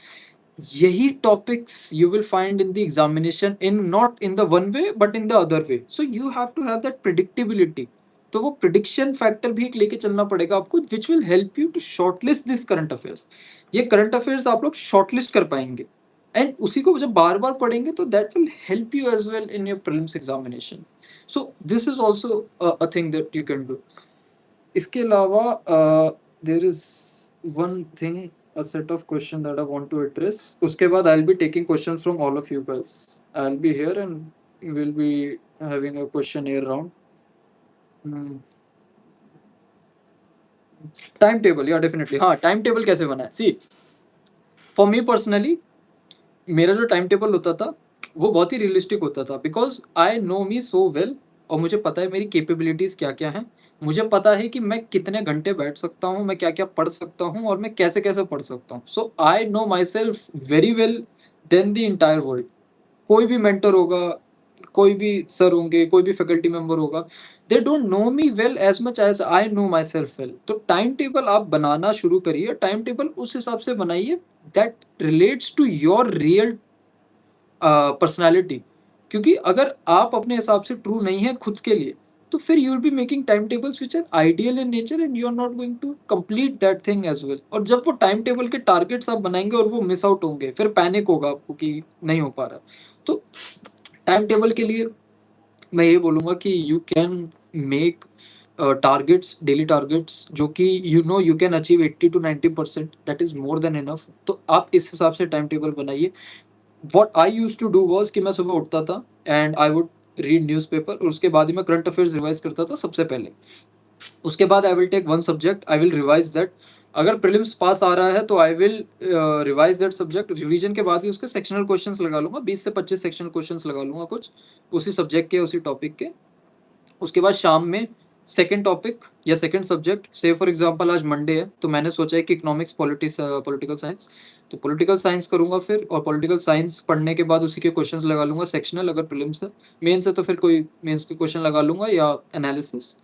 यही topics you will find in the examination, in not in the one way but in the other way. So you have to have that predictability. तो वो प्रिडिक्शन फैक्टर भी एक लेके चलना पड़ेगा आपको, which will help you to shortlist this current affairs. ये करंट अफेयर्स आप लोग शॉर्टलिस्ट कर पाएंगे, एंड उसी को जब बार बार पढ़ेंगे तो that will help you as well in your prelims examination. So this is also a thing that you can do. इसके अलावा there is one thing, a set of question that I want to address. उसके बाद I'll be taking questions from all of you guys. I'll be here and we'll be having a questionnaire round. Time table, या डेफिनेटली, हाँ, टाइम टेबल कैसे बना है। सी, फॉर मी पर्सनली, मेरा जो टाइम टेबल होता था वो बहुत ही रियलिस्टिक होता था, because I know me so well, और मुझे पता है मेरी कैपेबिलिटीज़ क्या क्या हैं। मुझे पता है कि मैं कितने घंटे बैठ सकता हूँ, मैं क्या क्या पढ़ सकता हूँ, और मैं कैसे कैसे पढ़ सकता हूँ। So I know myself very well then the entire world. कोई भी मेंटर होगा, कोई भी सर होंगे, कोई भी फैकल्टी मेंबर होगा, they don't know me well as much as I know myself well. तो टाइम टेबल आप बनाना शुरू करिए, टाइम टेबल उस हिसाब से बनाइए that relates to your real personality. क्योंकि अगर आप अपने हिसाब से ट्रू नहीं है खुद के लिए, तो फिर you will be making time tables which are ideal in nature and you are not going to complete that thing as well. और जब वो टाइम टेबल के टारगेट्स आप बनाएंगे और वो मिस आउट होंगे, फिर पैनिक होगा आपको कि नहीं हो पा रहा। तो टाइम टेबल के लिए मैं ये बोलूँगा कि you can make targets, daily targets, जो कि you know you can achieve 80 to 90%, that is more than enough. तो आप इस हिसाब से टाइम टेबल बनाइए। What I used to do was कि मैं सुबह उठता था and I would read newspaper, और उसके बाद ही मैं करंट अफेयर्स रिवाइज करता था सबसे पहले। उसके बाद I will take one subject, I will revise that. अगर प्रीलिम्स पास आ रहा है तो I will revise that subject. Revision के बाद ही उसके सेक्शनल क्वेश्चंस लगा लूँगा, 20 से 25 सेक्शनल क्वेश्चंस लगा लूँगा कुछ उसी सब्जेक्ट के, उसी टॉपिक के। उसके बाद शाम में सेकंड टॉपिक या सेकंड सब्जेक्ट, से फॉर एग्जांपल आज मंडे है तो मैंने सोचा है कि इकोनॉमिक्स, पॉलिटिकल साइंस, तो पॉलिटिकल साइंस करूंगा फिर, और पॉलिटिकल साइंस पढ़ने के बाद उसी के क्वेश्चंस लगा लूंगा सेक्शनल, अगर प्रीलिम्स है। मेंस है तो फिर कोई मेंस के क्वेश्चन लगा लूंगा या एनालिसिस।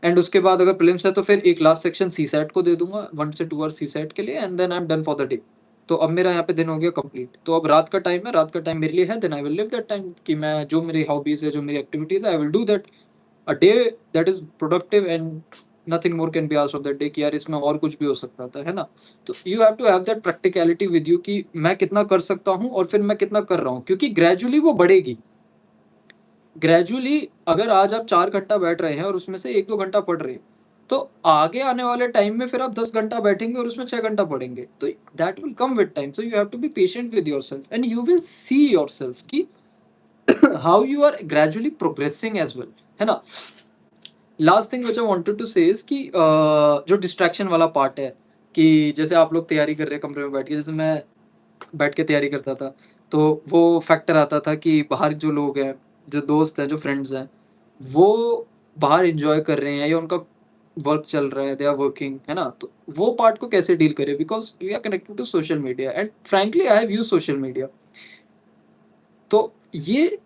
एंड उसके बाद अगर प्रीलिम्स है तो फिर एक लास्ट सेक्शन सी सेट को दे दूंगा, 1 से 2 आवर सी सेट के लिए, and then I am done for the day. तो अब मेरा यहाँ पे दिन हो गया कंप्लीट। तो अब रात का टाइम है, रात का टाइम मेरे लिए है, then I will live that time कि मैं जो मेरी हॉबीज है, जो मेरी एक्टिविटीज है, I will do that. A day that is productive and nothing more can be asked of that day कि यार इसमें और कुछ भी हो सकता था, है ना। तो you have to have that practicality with you कि मैं कितना कर सकता हूँ और फिर मैं कितना कर रहा हूँ, क्योंकि ग्रेजुअली वो बढ़ेगी। ग्रेजुअली अगर आज आप 4 घंटा बैठ रहे हैं और उसमें से 1-2 घंटा पढ़ रहे हैं, तो आगे आने वाले टाइम में फिर आप 10 घंटा बैठेंगे और उसमें 6 घंटा पढ़ेंगे, तो that will come with time. So you have to be patient with yourself and you will see yourself कि how you are gradually progressing as well, है ना। Last thing which I wanted to say is कि जो डिस्ट्रैक्शन वाला पार्ट है, कि जैसे आप लोग तैयारी कर रहे हैं कमरे में बैठ के, जैसे मैं बैठ के तैयारी करता था, तो वो फैक्टर आता था कि बाहर जो लोग हैं, जो दोस्त हैं, जो फ्रेंड्स हैं, वो बाहर एंजॉय कर रहे हैं या उनका वर्क चल रहा है, दे आर वर्किंग, है ना। तो वो पार्ट को कैसे डील करें, because we are connected to social media and frankly I have use social media. तो ये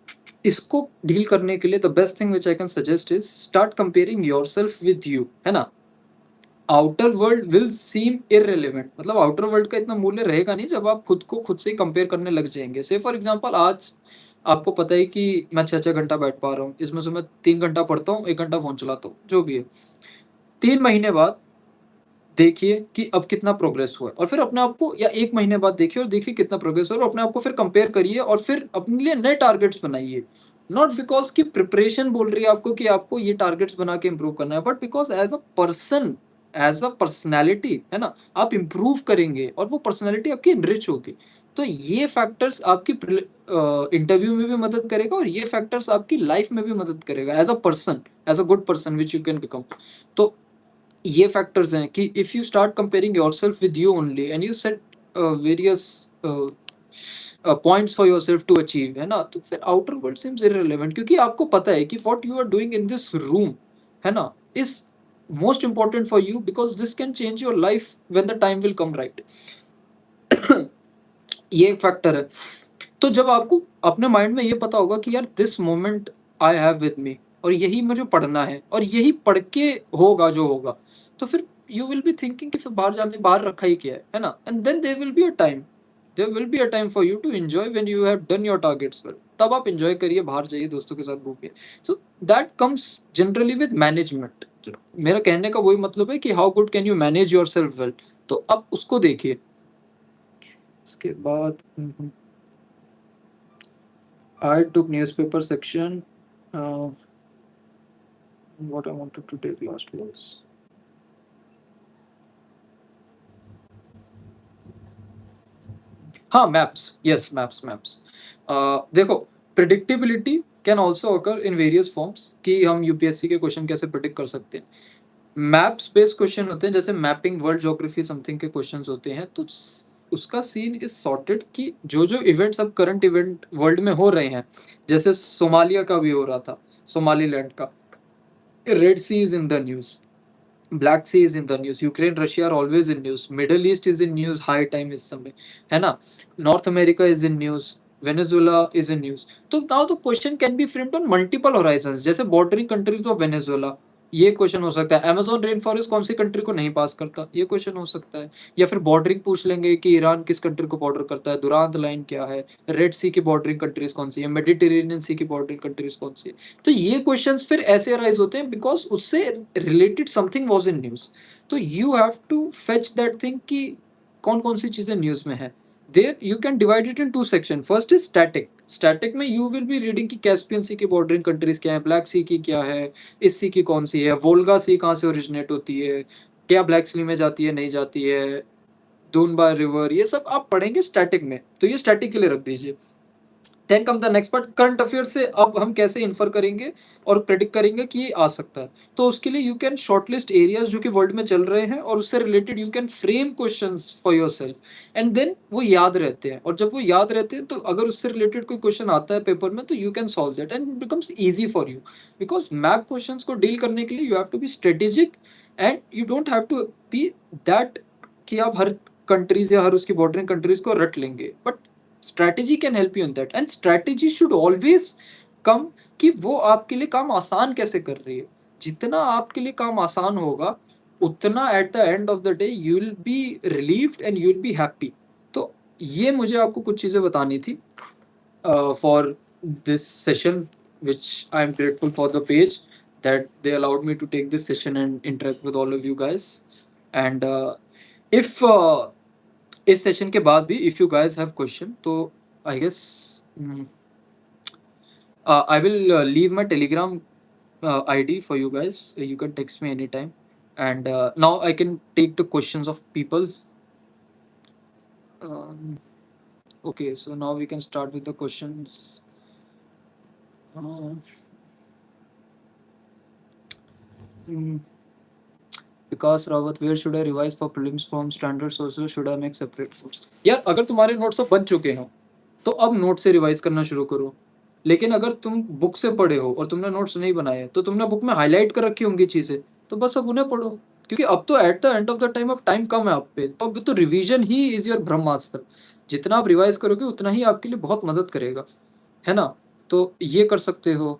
इसको डील करने के लिए the best thing which I can suggest is start comparing yourself with you, है ना। Outer world will seem irrelevant, मतलब आउटर वर्ल्ड का इतना मूल्य रहेगा नहीं जब आप खुद को खुद से कंपेयर करने लग जाएंगे। से फॉर एग्जांपल आज आपको पता है कि मैं 6-6 घंटा बैठ पा रहा हूँ, इसमें से मैं 3 घंटा पढ़ता हूँ, 1 घंटा फोन चलाता हूँ, जो भी है। 3 महीने बाद देखिए कि अब कितना प्रोग्रेस हुआ है, और फिर अपने आप को, या 1 महीने बाद देखिए और देखिए कितना प्रोग्रेस हुआ है, और अपने आप को फिर कंपेयर करिए और फिर अपने लिए नए टारगेट्स बनाइए। नॉट बिकॉज की प्रिपरेशन बोल रही है आपको कि आपको ये टारगेट्स बना के इंप्रूव करना है, but because as a person, as a personality, है ना, आप इंप्रूव करेंगे और वो पर्सनैलिटी आपकी इनरिच होगी। तो ये फैक्टर्स आपकी इंटरव्यू में भी मदद करेगा और ये फैक्टर्स आपकी लाइफ में भी मदद करेगा as a person, as a good person which you can become. तो ये फैक्टर्स हैं कि if you start comparing yourself with you only and you set various points for yourself to achieve, है ना, तो फिर आउटर वर्ल्ड सीम्स इररिलेवेंट, क्योंकि आपको पता है कि what you are doing in this room, है ना, is most important for you, because this can change your life when the time will come, right. ये एक फैक्टर है। तो जब आपको अपने माइंड में ये पता होगा कि यार this moment I have with me, और यही मुझे पढ़ना है और यही पढ़ के होगा जो होगा, तो फिर यू विल बी थिंकिंग कि फिर बाहर जाने, बाहर रखा ही क्या है ना। And then there will be a time for you to enjoy when you have done your targets well. तब आप एंजॉय करिए, बाहर जाइए, दोस्तों के साथ घूमिए। So that comes generally with management. मेरा कहने का वही मतलब है कि how good can you manage your self well, तो आप उसको देखिए। इसके बाद I took newspaper section. Uh, what I wanted to take last was, हाँ, मैप्स, यस, मैप्स। देखो, predictability can also occur in various forms, कि हम यूपीएससी के क्वेश्चन कैसे प्रिडिक्ट कर सकते हैं। मैप्स बेस्ड क्वेश्चन होते हैं, जैसे मैपिंग वर्ल्ड ज्योग्राफी समथिंग के क्वेश्चंस होते हैं, तो उसका सीन इज सॉर्टेड कि जो जो इवेंट्स अब करंट इवेंट वर्ल्ड में हो रहे हैं, जैसे सोमालिया का भी हो रहा था, सोमालीलैंड का, red sea is in the news, black sea is in the news, Ukraine Russia are always in news, middle east is in news high time इस समय, है ना, north America is in news, Venezuela is in news. तो now the question can be framed on multiple horizons, जैसे बॉर्डरिंग कंट्रीज ऑफ वेनेजुएला, ये क्वेश्चन हो सकता है। अमेजोन रेन फॉरेस्ट कौन सी कंट्री को नहीं पास करता, ये क्वेश्चन हो सकता है। या फिर बॉर्डरिंग पूछ लेंगे कि ईरान किस कंट्री को बॉर्डर करता है, दुरांत लाइन क्या है, रेड सी की बॉर्डरिंग कंट्रीज कौन सी है, मेडिटेरेनियन सी की बॉर्डरिंग कंट्रीज कौन सी है। तो ये क्वेश्चंस फिर ऐसे अराइज होते हैं बिकॉज उससे related something was in news. तो you have to fetch that thing कि कौन कौन सी चीजें न्यूज में है। There you can divide it in two section. First is static. Static में यू विल बी रीडिंग की कैस्पियन सी की बॉर्डरिंग कंट्रीज क्या है, ब्लैक सी की क्या है, इस सी की कौन सी है, वोल्गा सी कहाँ से ओरिजिनेट होती है, क्या ब्लैक सी में जाती है, नहीं जाती है, दूनबा रिवर, ये सब आप पढ़ेंगे स्टैटिक में, तो ये स्टैटिक के लिए रख दीजिए। Then come the next part, current affair से अब हम कैसे इन्फर करेंगे और प्रेडिक्ट करेंगे कि ये आ सकता है। तो उसके लिए यू कैन शॉर्टलिस्ट एरियाज जो कि वर्ल्ड में चल रहे हैं, और उससे related you can frame questions for yourself, and then वो याद रहते हैं। और जब वो याद रहते हैं, तो अगर उससे रिलेटेड कोई क्वेश्चन आता है पेपर में, तो you can solve that and it becomes easy for you. Because map question को डील करने के लिए you have to be strategic, and you don't have to be that कि आप हर कंट्रीज या हर उसकी बॉर्डरिंग कंट्रीज को रट लेंगे, but strategy can help you in that, and strategy should always come कि वो आपके लिए काम आसान कैसे कर रही है। जितना आपके लिए काम आसान होगा, उतना eight the end of the day you will B relieved and you will be happy. तो ये मुझे आपको कुछ चीज़ें बतानी थी for this session, which I'm grateful for the page that they allowed me to take this session and interact with all of you guys. And if इस सेशन के बाद भी if you guys have question, तो I guess I will leave my Telegram ID for you guys. You can text me anytime. And now I can take the questions of people. Um, okay, so now we can start with the questions. Uh, mm, Vikas Rawat, where should I revise for prelims from standard sources? Should I make separate notes? यार अगर तुम्हारे नोट्स तो बन चुके हो तो अब नोट से रिवाइज करना शुरू करो। लेकिन अगर तुम बुक से पढ़े हो और तुमने नोट्स नहीं बनाए तो तुमने बुक में हाईलाइट कर रखी होंगी चीजें, तो बस अब उन्हें पढ़ो। क्योंकि अब तो eight the end of the time अब टाइम कम है आप पे, तो अब तो रिवीजन ही इज योर ब्रह्मास्त्र। जितना आप रिवाइज करोगे उतना ही आपके लिए बहुत मदद करेगा, है ना? तो ये कर सकते हो।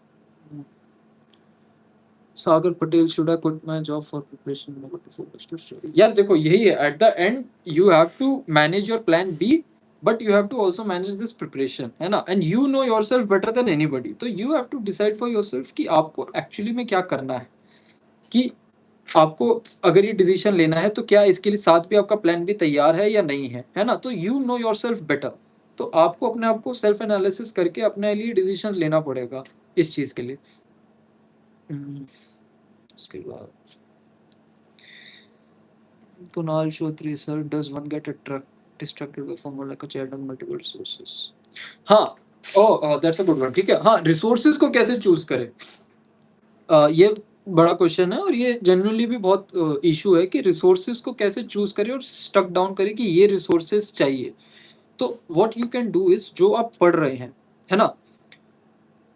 Sagar Patel, should I quit my job for preparation to focus to study? यार देखो यही है, at the end you have to manage your plan B, but you have to also manage this preparation, है ना? And you know yourself better than anybody, तो you have to decide for yourself कि आपको एक्चुअली में क्या करना है। कि आपको अगर ये डिसीजन लेना है तो क्या इसके लिए साथ भी आपका प्लान भी तैयार है या नहीं है ना? तो you know yourself better, तो आपको अपने आप को सेल्फ एनालिसिस करके अपने लिए डिसीजन लेना पड़ेगा इस चीज के लिए। उसके बाद Kunal Chaudhary, sir, does one get distracted by formula like a chat on multiple resources? हाँ, that's a good one। ठीक है, हाँ, रिसोर्सेज को कैसे चूज करें, ये बड़ा क्वेश्चन है और ये जनरली भी बहुत इशू है कि रिसोर्सेज को कैसे चूज करें और स्टक डाउन करें कि ये रिसोर्सेज चाहिए। तो what you can do is, जो आप पढ़ रहे हैं, है ना,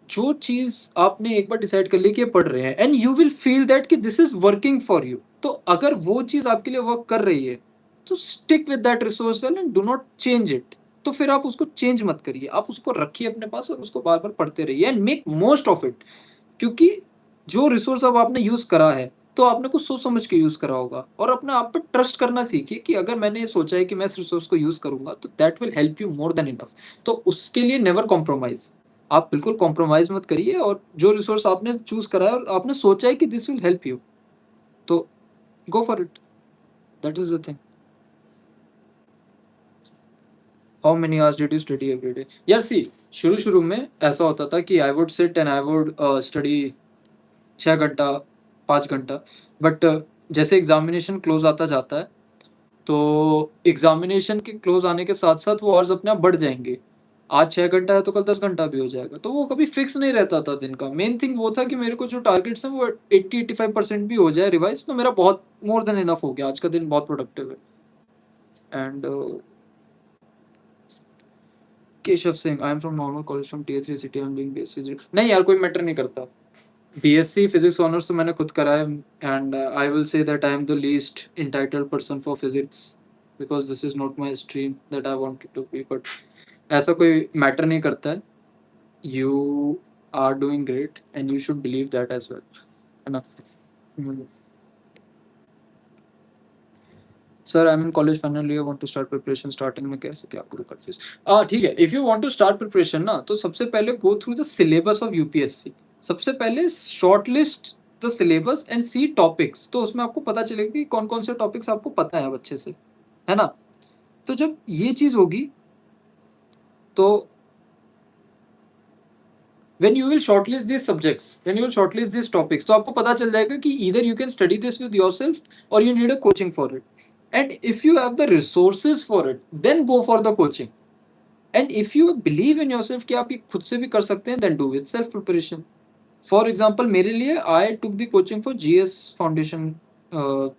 जो चीज आपने एक बार डिसाइड कर ली कि ये पढ़ रहे हैं and you will feel that कि this is working for you, तो अगर वो चीज आपके लिए वर्क कर रही है तो stick with that resource well and do not change it. तो फिर आप उसको चेंज मत करिए, आप उसको रखिए अपने पास और उसको बार बार पढ़ते रहिए and make most of it. क्योंकि जो रिसोर्स अब आपने यूज करा है तो आपने कुछ सोच समझ के यूज करा होगा, और अपने आप पर ट्रस्ट करना सीखिए कि अगर मैंने ये सोचा है कि मैं इस रिसोर्स को यूज करूंगा तो that will help you more than enough. तो उसके लिए नेवर कॉम्प्रोमाइज, आप बिल्कुल कॉम्प्रोमाइज मत करिए, और जो रिसोर्स आपने चूज करा है और आपने सोचा है कि दिस विल हेल्प यू, तो go for it, that is the thing. How many hours did you study every day? यार सी, शुरू शुरू में ऐसा होता था कि I would sit and I would study 6 घंटा 5 घंटा, बट जैसे एग्जामिनेशन क्लोज आता जाता है तो एग्जामिनेशन के क्लोज आने के साथ साथ वो आवर्स अपने आप बढ़ जाएंगे। आज 6 घंटा है तो कल 10 घंटा भी हो जाएगा, तो वो कभी फिक्स नहीं रहता था दिन का। मेन थिंग वो था कि मेरे को जो टारगेट्स हैं वो 80-85% भी हो जाए रिवाइज, तो मेरा बहुत मोर देन इनफ हो गया, आज का दिन बहुत प्रोडक्टिव है। And Keshav Singh, I am from normal college from tier 3 city, I am being BSc. नहीं यार, कोई मैटर नहीं करता। बीएससी फिजिक्स ऑनर्स तो मैंने खुद करा है, and I will say that I am the least entitled person for physics because this is not my stream that I wanted to be, but ऐसा कोई मैटर नहीं करता है। You are doing great and you should believe that as well, है ना? Sir I am in college final year, want to start preparation, starting में कैसे क्या करूँ, कंफ्यूज। ठीक है, if you want to start preparation ना, तो सबसे पहले go through the syllabus of UPSC. सबसे पहले short list the syllabus and see topics, तो उसमें आपको पता चलेगा कि कौन कौन से टॉपिक्स आपको पता है अब अच्छे से, है ना? तो जब ये चीज होगी तो when you will shortlist these subjects, when you will shortlist these topics, तो आपको पता चल जाएगा कि either you can study this with yourself or you need a coaching for it. And if you have the resources for it, then go for the coaching. And if you believe in yourself कि आप ये खुद से भी कर सकते हैं, then do with self preparation. For example, मेरे लिए I took the coaching for GS foundation,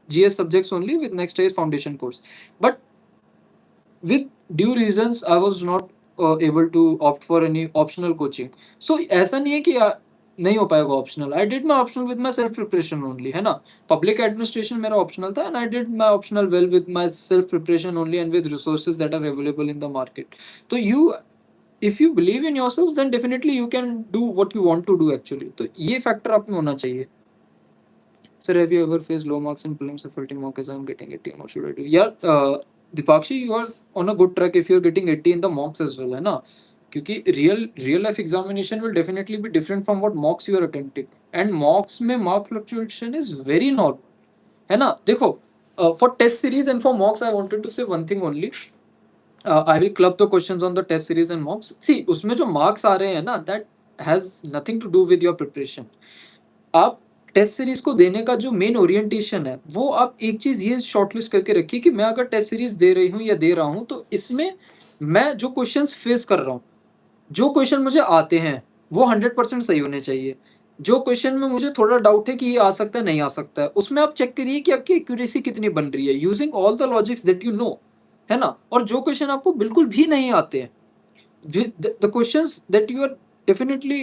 GS subjects only with next year's foundation course. But with due reasons I was not able to opt for any optional coaching. So ऐसा नहीं है कि नहीं हो पाएगा optional. I did my optional with myself preparation only, है ना? पब्लिक एडमिनिस्ट्रेशन मेरा ऑप्शनल था and I did my optional well with myself preparation only and with resources that are available in the market. तो you, if you believe in yourself then definitely you can do what you want to do actually. तो ये फैक्टर आप में होना चाहिए। Sir, have you ever faced low marks in prelims or felt in mock as I'm getting 80? What should I do? Yeah, Dipakshi, you are on a good track if you're getting 80 in the mocks as well, है ना? क्योंकि real life examination will definitely be different from what mocks you are attempting. And mocks में mark fluctuation is very normal, है ना? देखो, for test series and for mocks, I wanted to say one thing only. I will club the questions on the test series and mocks. See, उसमें जो marks आ रहे हैं ना, that has nothing to do with your preparation. आप टेस्ट सीरीज को देने का जो मेन ओरिएंटेशन है, वो आप एक चीज ये शॉर्टलिस्ट करके रखिए कि मैं अगर टेस्ट सीरीज दे रही हूँ या दे रहा हूँ, तो इसमें मैं जो क्वेश्चंस फेस कर रहा हूँ, जो क्वेश्चन मुझे आते हैं, वो 100% सही होने चाहिए। जो क्वेश्चन में मुझे थोड़ा डाउट है कि ये आ सकता है, नहीं आ सकता है, उसमें आप चेक करिए कि आपकी एक्यूरेसी कितनी बन रही है, using all the logics that you know, है ना? और जो क्वेश्चन आपको बिल्कुल भी नहीं आते हैं, the questions that you are definitely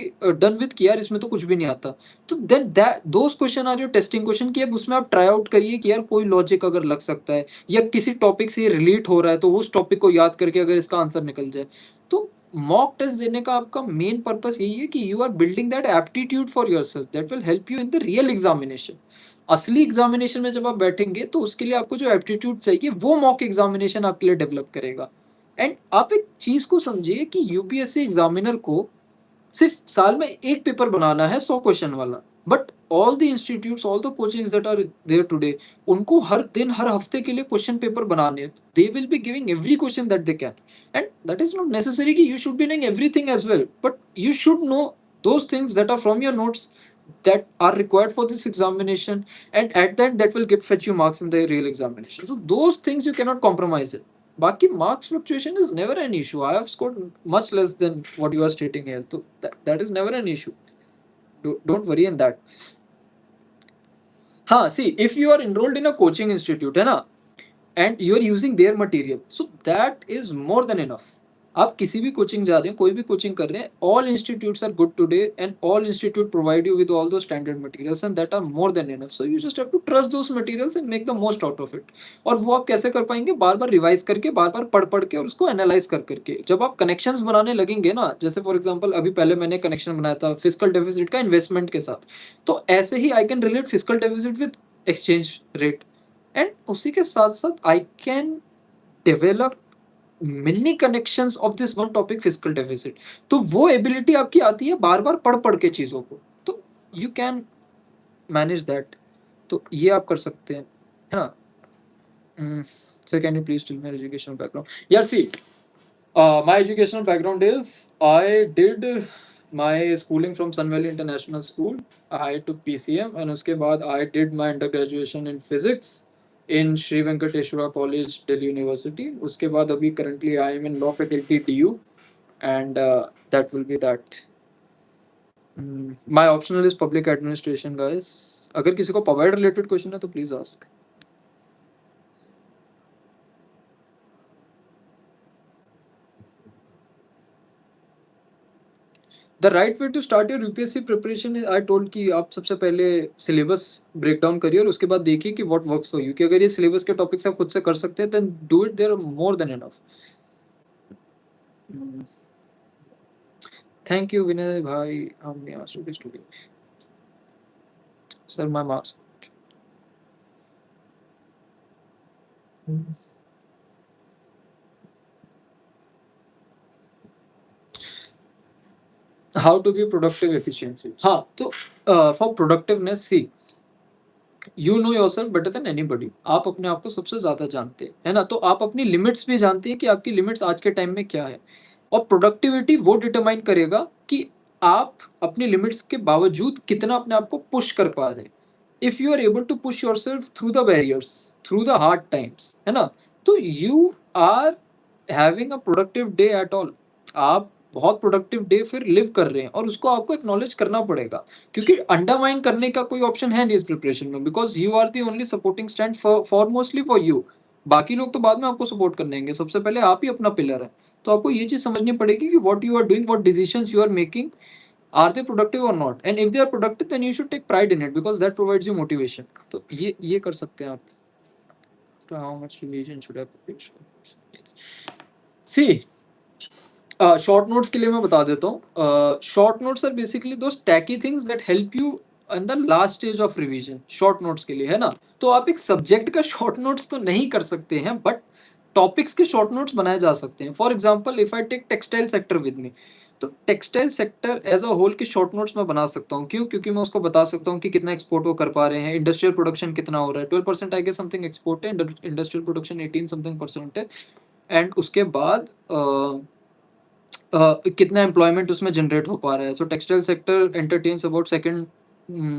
done with कि यार इसमें तो कुछ भी नहीं आता, तो then that those question are your testing question कि अब उसमें आप ट्राई आउट करिए कि यार कोई लॉजिक अगर लग सकता है या किसी टॉपिक से रिलेट हो रहा है, तो उस टॉपिक को याद करके अगर इसका आंसर निकल जाए। तो मॉक टेस्ट देने का आपका मेन पर्पस यही है कि you are building that aptitude for yourself that will help you in the real examination. असली एग्जामिनेशन में जब आप बैठेंगे, तो उसके लिए आपको जो एप्टीट्यूड चाहिए, वो मॉक एग्जामिनेशन आपके लिए डेवलप करेगा। एंड आप एक चीज को समझिए कि यूपीएससी एग्जामिनर को सिर्फ साल में एक पेपर बनाना है 100 क्वेश्चन वाला, but all the institutes, all the coachings that are there today, उनको हर दिन, हर हफ्ते के लिए क्वेश्चन पेपर बनाने, they will be giving every question that they can. And that is not necessary कि you should be knowing everything as well, but you should know those things that are from your notes that are required for this examination, and at the end that will get fetch you marks in the real examination. So those things you cannot compromise it. Baki marks fluctuation is never an issue. I have scored much less than what you are stating here, so that is never an issue. Don't worry in that. हाँ, see, if you are enrolled in a coaching institute, है ना, and you are using their material, so that is more than enough. आप किसी भी कोचिंग जा रहे हैं, कोई भी कोचिंग कर रहे हैं, all institutes are good today and all institute provide you with all those standard materials and that are more than enough. So you just have to trust those materials and make the most out of it. और वो आप कैसे कर पाएंगे? बार बार रिवाइज करके, बार बार पढ़ पढ़ के और उसको एनालाइज कर करके। जब आप कनेक्शंस बनाने लगेंगे ना, जैसे फॉर एग्जांपल अभी पहले मैंने कनेक्शन बनाया था फिजिकल डेफिसिट का इन्वेस्टमेंट के साथ, तो ऐसे ही I can relate physical deficit with exchange rate, and उसी के साथ साथ I can develop mini connections of this one topic physical deficit. तो वो एबिलिटी आपकी आती है बार बार पढ़ पढ़ के चीजों को, तो यू कैन मैनेज दैट। तो ये आप कर सकते हैं, है ना? Sir, can you please tell my educational background? यार see, my educational background is, I did my schooling from Sun Valley International School, I took PCM, and उसके बाद I did my under graduation in physics in Sri Venkateshwara College, Delhi University. उसके बाद अभी currently I am in law faculty DU, and that will be that. My optional is public administration, guys. अगर किसी को provide related question है तो please ask. The right way to start your UPSC preparation is, I told कि आप सबसे पहले सिलेबस ब्रेक डाउन करिए और उसके बाद देखिए कि what works for you, कि अगर ये सिलेबस के टॉपिक्स आप खुद से कर सकते हैं, then do it, there are more than enough. Thank you, Vinay bhai. हमने आंसर के studio sir, my marks. How to be productive efficiency? हाँ, तो for productiveness, see, you know yourself better than anybody. आप अपने आप को सबसे ज्यादा जानते हैं, है ना? तो आप अपनी लिमिट्स भी जानते हैं कि आपकी लिमिट्स आज के टाइम में क्या है, और प्रोडक्टिविटी वो डिटरमाइन करेगा कि आप अपनी लिमिट्स के बावजूद कितना अपने आप को पुश कर पा रहे हैं। If you are able to push yourself through the barriers, through the hard times, है ना, तो you are having a productive day at all. आप बहुत प्रोडक्टिव डे फिर लिव कर रहे हैं, और उसको आपको एक्नॉलेज करना पड़ेगा, क्योंकि अंडरमाइन करने का कोई ऑप्शन है नहीं इस प्रिपरेशन में, because you are the only supporting stand for mostly for you. बाकी लोग तो बाद में आपको सपोर्ट करने आएंगे, सबसे पहले आप ही अपना पिलर है। तो आपको ये चीज समझनी पड़ेगी कि what you are doing, what decisions you are making, are they productive और not, and if they are productive then you should take pride in it, because that provides you motivation. तो ये कर सकते हैं आप। How much revision should I prepare? See, short notes के लिए मैं बता देता हूँ। Short notes are basically those tacky things that help you in the last stage of revision short notes के लिए, है ना। तो आप एक सब्जेक्ट का शॉर्ट नोट्स तो नहीं कर सकते हैं, बट टॉपिक्स के शॉर्ट नोट्स बनाए जा सकते हैं। For example if I take textile sector with me, तो textile sector as a whole के शॉर्ट नोट्स मैं बना सकता हूँ। क्यों? क्योंकि मैं उसको बता सकता हूँ कि कितना एक्सपोर्ट वो कर पा रहे हैं, इंडस्ट्रियल प्रोडक्शन कितना हो रहा है, 12% आई गेस समथिंग एक्सपोर्ट है, इंडस्ट्रियल प्रोडक्शन 18 समथिंग परसेंट है। एंड उसके बाद कितना एम्प्लॉयमेंट उसमें जनरेट हो पा रहा है। So textile sector entertains about second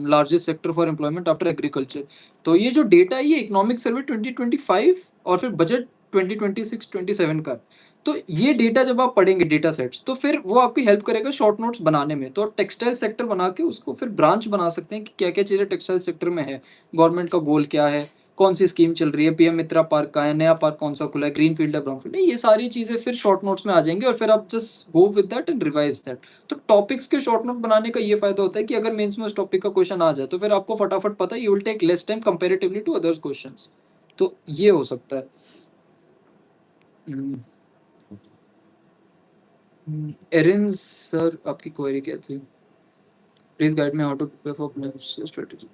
largest sector for employment after agriculture. तो ये जो डेटा है ये इकोनॉमिक सर्वे 2025 और फिर बजट 2026-27 का। तो ये डेटा जब आप पढ़ेंगे डेटा सेट्स, तो फिर वो आपकी हेल्प करेगा शॉर्ट नोट्स बनाने में। तो टेक्सटाइल सेक्टर बना के उसको फिर ब्रांच बना सकते हैं कि क्या क्या चीज़ें टेक्सटाइल सेक्टर में है, गवर्नमेंट का गोल क्या है, कौन सी स्कीम चल रही है, पीएम मित्रा पार्क का है, नया पार्क कौन सा खुला है, ग्रीन फील्ड है, ब्राउन फील्ड है, ये सारी चीजें फिर शॉर्ट नोट्स में आ जाएंगी और फिर आप just go with that and revise that. तो टॉपिक्स के शॉर्ट नोट बनाने का ये फायदा होता है कि अगर मेंस में उस टॉपिक का क्वेश्चन आ जाए तो फिर आपको फटाफट पता है, you will take less time comparatively to others questions. तो ये हो सकता है। एरिन सर, आपकी क्वेरी क्या थी? Please guide me how to prepare for strategy.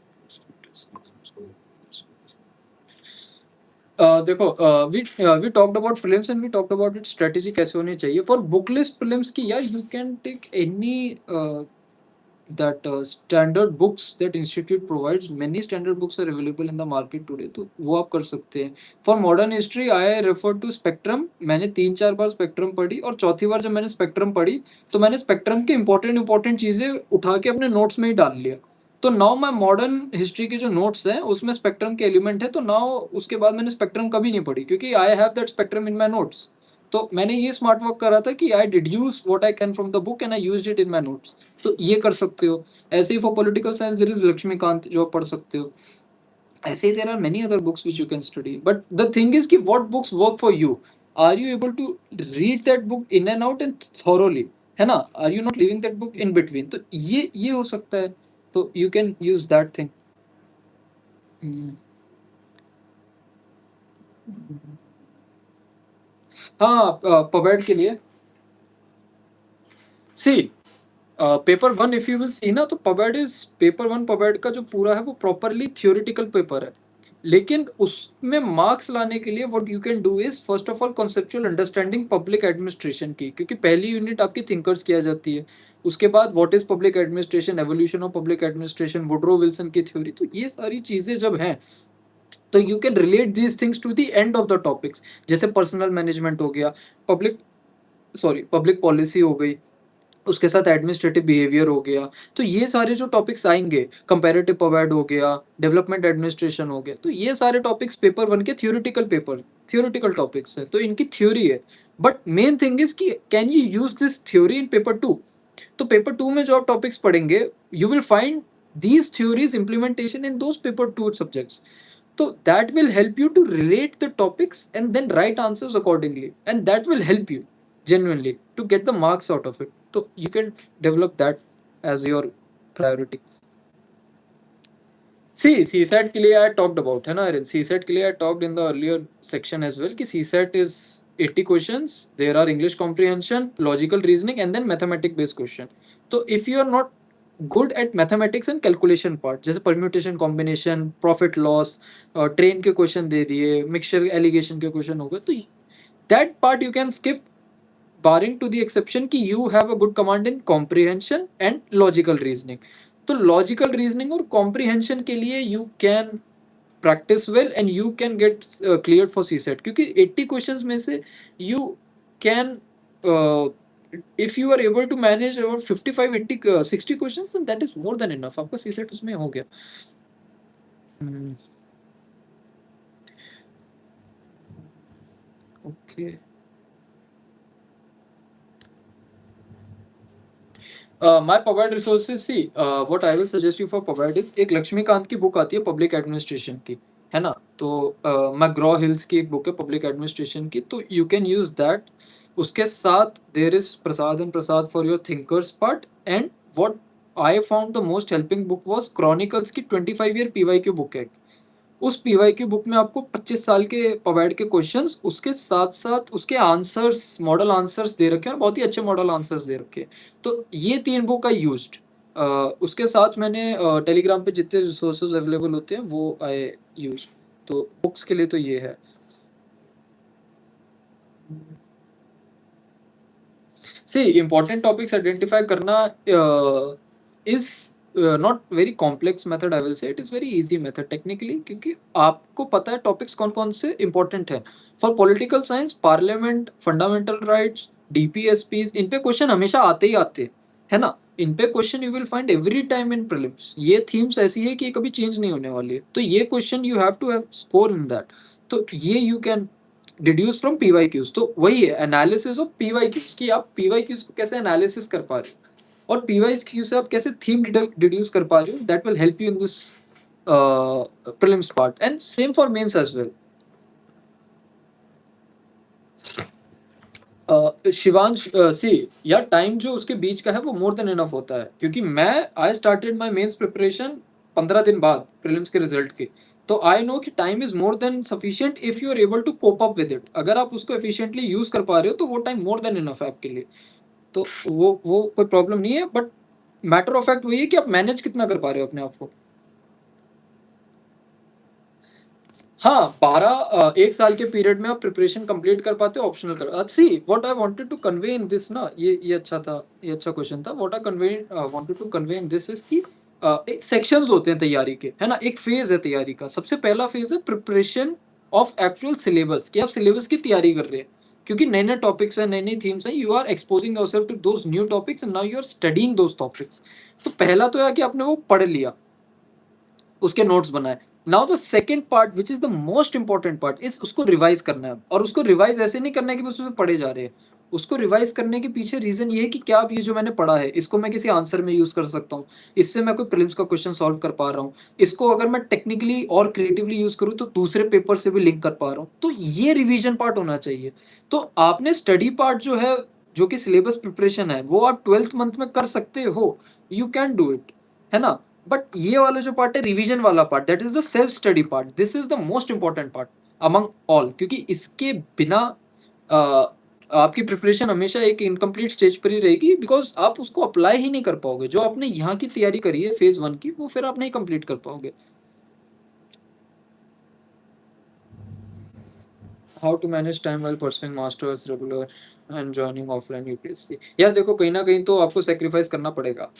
देखो, we talked about prelims and we talked about it strategy कैसे होनी चाहिए फॉर बुक लिस्ट प्रीलिम्स की। यार you can take any that standard books that institute provides, many standard books are available in the market today, तो वो आप कर सकते हैं। For modern history I refer to Spectrum. मैंने 3-4 बार स्पेक्ट्रम पढ़ी और चौथी बार जब मैंने स्पेक्ट्रम पढ़ी तो मैंने स्पेक्ट्रम के इंपॉर्टेंट चीजें उठा के अपने नोट्स में ही डाल लिया। तो नाउ मैं मॉडर्न हिस्ट्री के जो नोट्स हैं उसमें स्पेक्ट्रम के एलिमेंट है, तो नाउ उसके बाद मैंने स्पेक्ट्रम कभी नहीं पढ़ी क्योंकि I have that spectrum in my notes. तो मैंने ये स्मार्ट वर्क करा था कि I deduce what I can from the book and I used it in my notes. तो ये कर सकते हो। ऐसे ही for political science there is Laxmikanth जो आप पढ़ सकते हो। ऐसे ही there are many other books which you can study, but the thing is कि what books work for you. Are you able to read that book in and out and thoroughly, है ना? Are you not leaving that book in between? तो ये हो सकता है। तो you can use that thing. हाँ, पबेड के लिए see paper one if you will see ना, तो pubad is paper one. Pubad का जो पूरा है वो प्रॉपरली थियोरिटिकल पेपर है, लेकिन उसमें मार्क्स लाने के लिए what you can do is first of all conceptual understanding public administration की, क्योंकि पहली यूनिट आपकी थिंकर्स किया जाती है। उसके बाद what is public administration, evolution of public administration, Woodrow Wilson की थ्योरी। तो ये सारी चीजें जब हैं तो you can relate these things to the end of the topics. जैसे पर्सनल मैनेजमेंट हो गया, पब्लिक पब्लिक पॉलिसी हो गई, उसके साथ एडमिनिस्ट्रेटिव बिहेवियर हो गया। तो ये सारे जो टॉपिक्स आएंगे, कंपैरेटिव पॉवर्ड हो गया, डेवलपमेंट एडमिनिस्ट्रेशन हो गया, तो ये सारे टॉपिक्स पेपर वन के थियोरिटिकल टॉपिक्स है, तो इनकी थ्योरी है। बट मेन थिंग इज कि can you use this theory in paper two. तो पेपर टू में जो आप टॉपिक्स पढ़ेंगे you will find these theories implementation in those paper 2 subjects. So that will help you to relate the topics and then write answers accordingly, and that will help you genuinely to get the marks out of it. So you can develop that as your priority. See, CSAT के लिए I talked about, है ना Arun? CSAT के लिए I talked in the earlier section as well कि CSAT is 80 questions. There are English comprehension, logical reasoning, and then mathematic based question. So if you are not good at mathematics and calculation part, जैसे permutation combination, profit loss, train के क्वेश्चन दे दिए, मिक्सचर एलिगेशन के क्वेश्चन हो गए, तो that part you can skip, barring to the exception कि you have a good command in comprehension and logical reasoning. तो लॉजिकल रीजनिंग और कॉम्प्रिहेंशन के लिए you can practice well and you can get clear for CSAT, क्योंकि 80 क्वेश्चंस में से you can, if you are able to manage about 55 80 60 questions, then that is more than enough, आपका सी सेट उसमें हो गया। Okay, my powered resources, see what I will suggest you for powered is, एक लक्ष्मीकांत की बुक आती है पब्लिक एडमिनिस्ट्रेशन की, है ना? तो मैग्रॉ हिल्स की एक बुक है पब्लिक एडमिनिस्ट्रेशन की, तो यू कैन यूज दैट। उसके साथ there is Prasad and Prasad for your thinkers part, and what I found the most helping book was chronicles की 25 ईयर पीवाईक्यू बुक है। उस पीवाईक्यू बुक में आपको 25 साल के पवाड के क्वेश्चंस, उसके साथ साथ उसके आंसर्स, मॉडल आंसर्स दे रखे हैं, और बहुत ही अच्छे मॉडल आंसर्स दे रखे हैं। तो ये 3 बुक आई यूज्ड उसके साथ मैंने टेलीग्राम पे जितने रिसोर्सेज अवेलेबल होते हैं वो आई यूज। तो बुक्स के लिए तो ये है। सी इम्पोर्टेंट टॉपिक्स आइडेंटिफाई करना is not very complex method, I will से it is very easy method technically, क्योंकि आपको पता है टॉपिक्स कौन कौन से इंपॉर्टेंट है। For political science, parliament, fundamental rights, DPSPs, इन पे क्वेश्चन हमेशा आते ही आते हैं, है ना। इन पे question you will find every time in prelims. ये थीम्स ऐसी है कि ये कभी चेंज नहीं होने वाली है, तो ये question you have to have score in that. तो ये you can deduce from PYQs. तो वही है एनालिसिस ऑफ पीवाईक्यूज, कि आप पीवाईक्यूज को कैसे एनालिसिस कर पा रहे हो और पीवाईक्यू से आप कैसे थीम डिड्यूस कर पा रहे हो। That will help you in this prelims part and same for mains as well. Shivansh, see या टाइम जो उसके बीच का है वो मोर देन इनफ होता है, क्योंकि मैं I started my mains preparation 15 दिन बाद प्रीलिम्स के रिजल्ट के। तो आई नो कि time is more than sufficient if you are able to cope up with it. अगर आप उसको एफिशिएंटली यूज कर पा रहे हो तो वो टाइम मोर देन इनफ है आपके लिए। तो वो कोई प्रॉब्लम नहीं है, बट मैटर ऑफ फैक्ट वही है कि आप मैनेज कितना कर पा रहे हो अपने आप को। हाँ, 1 साल के पीरियड में आप प्रिपरेशन कंप्लीट कर पाते हो, ऑप्शनल कर। See what I wanted to convey in this ना, ये अच्छा था, ये अच्छा क्वेश्चन था। What I convey wanted to convey in this is कि एक सेक्शंस होते हैं तैयारी के, है ना। एक फेज है तैयारी का। सबसे पहला फेज है प्रिपरेशन ऑफ एक्चुअल सिलेबस, कि आप सिलेबस की तैयारी कर रहे हैं, क्योंकि नए नए टॉपिक्स हैं, नई नई थीम्स हैं। You are exposing yourself to those new topics and now you are studying those topics. तो पहला तो है कि आपने वो पढ़ लिया, उसके नोट्स बनाए। Now the second part which is the most important part is उसको रिवाइज करना है। और उसको रिवाइज ऐसे नहीं करना है कि बस उसे पढ़े जा रहे हैं। उसको रिवाइज करने के पीछे रीजन ये है कि क्या अब ये जो मैंने पढ़ा है इसको मैं किसी आंसर में यूज कर सकता हूँ, इससे मैं कोई प्रीलिम्स का क्वेश्चन सॉल्व कर पा रहा हूँ, इसको अगर मैं टेक्निकली और क्रिएटिवली यूज करूँ तो दूसरे पेपर से भी लिंक कर पा रहा हूँ। तो ये रिवीजन पार्ट होना चाहिए। तो आपने स्टडी पार्ट जो है, जो कि सिलेबस प्रिपरेशन है, वो आप 12th मंथ में कर सकते हो, यू कैन डू इट, है ना। बट ये वाला जो पार्ट है रिवीजन वाला part, that is the self study part, this is the most important part among all, क्योंकि इसके बिना आपकी प्रिपरेशन हमेशा एक इनकम्प्लीट स्टेज पर ही रहेगी, बिकॉज आप उसको अप्लाई ही नहीं कर पाओगे। जो आपने यहाँ की तैयारी करी है फेज 1 की, वो फिर आप नहीं कंप्लीट कर पाओगे। How to manage time while pursuing masters regular and joining offline UPSC. यार देखो, कहीं ना कहीं तो आपको सेक्रीफाइस करना पड़ेगा।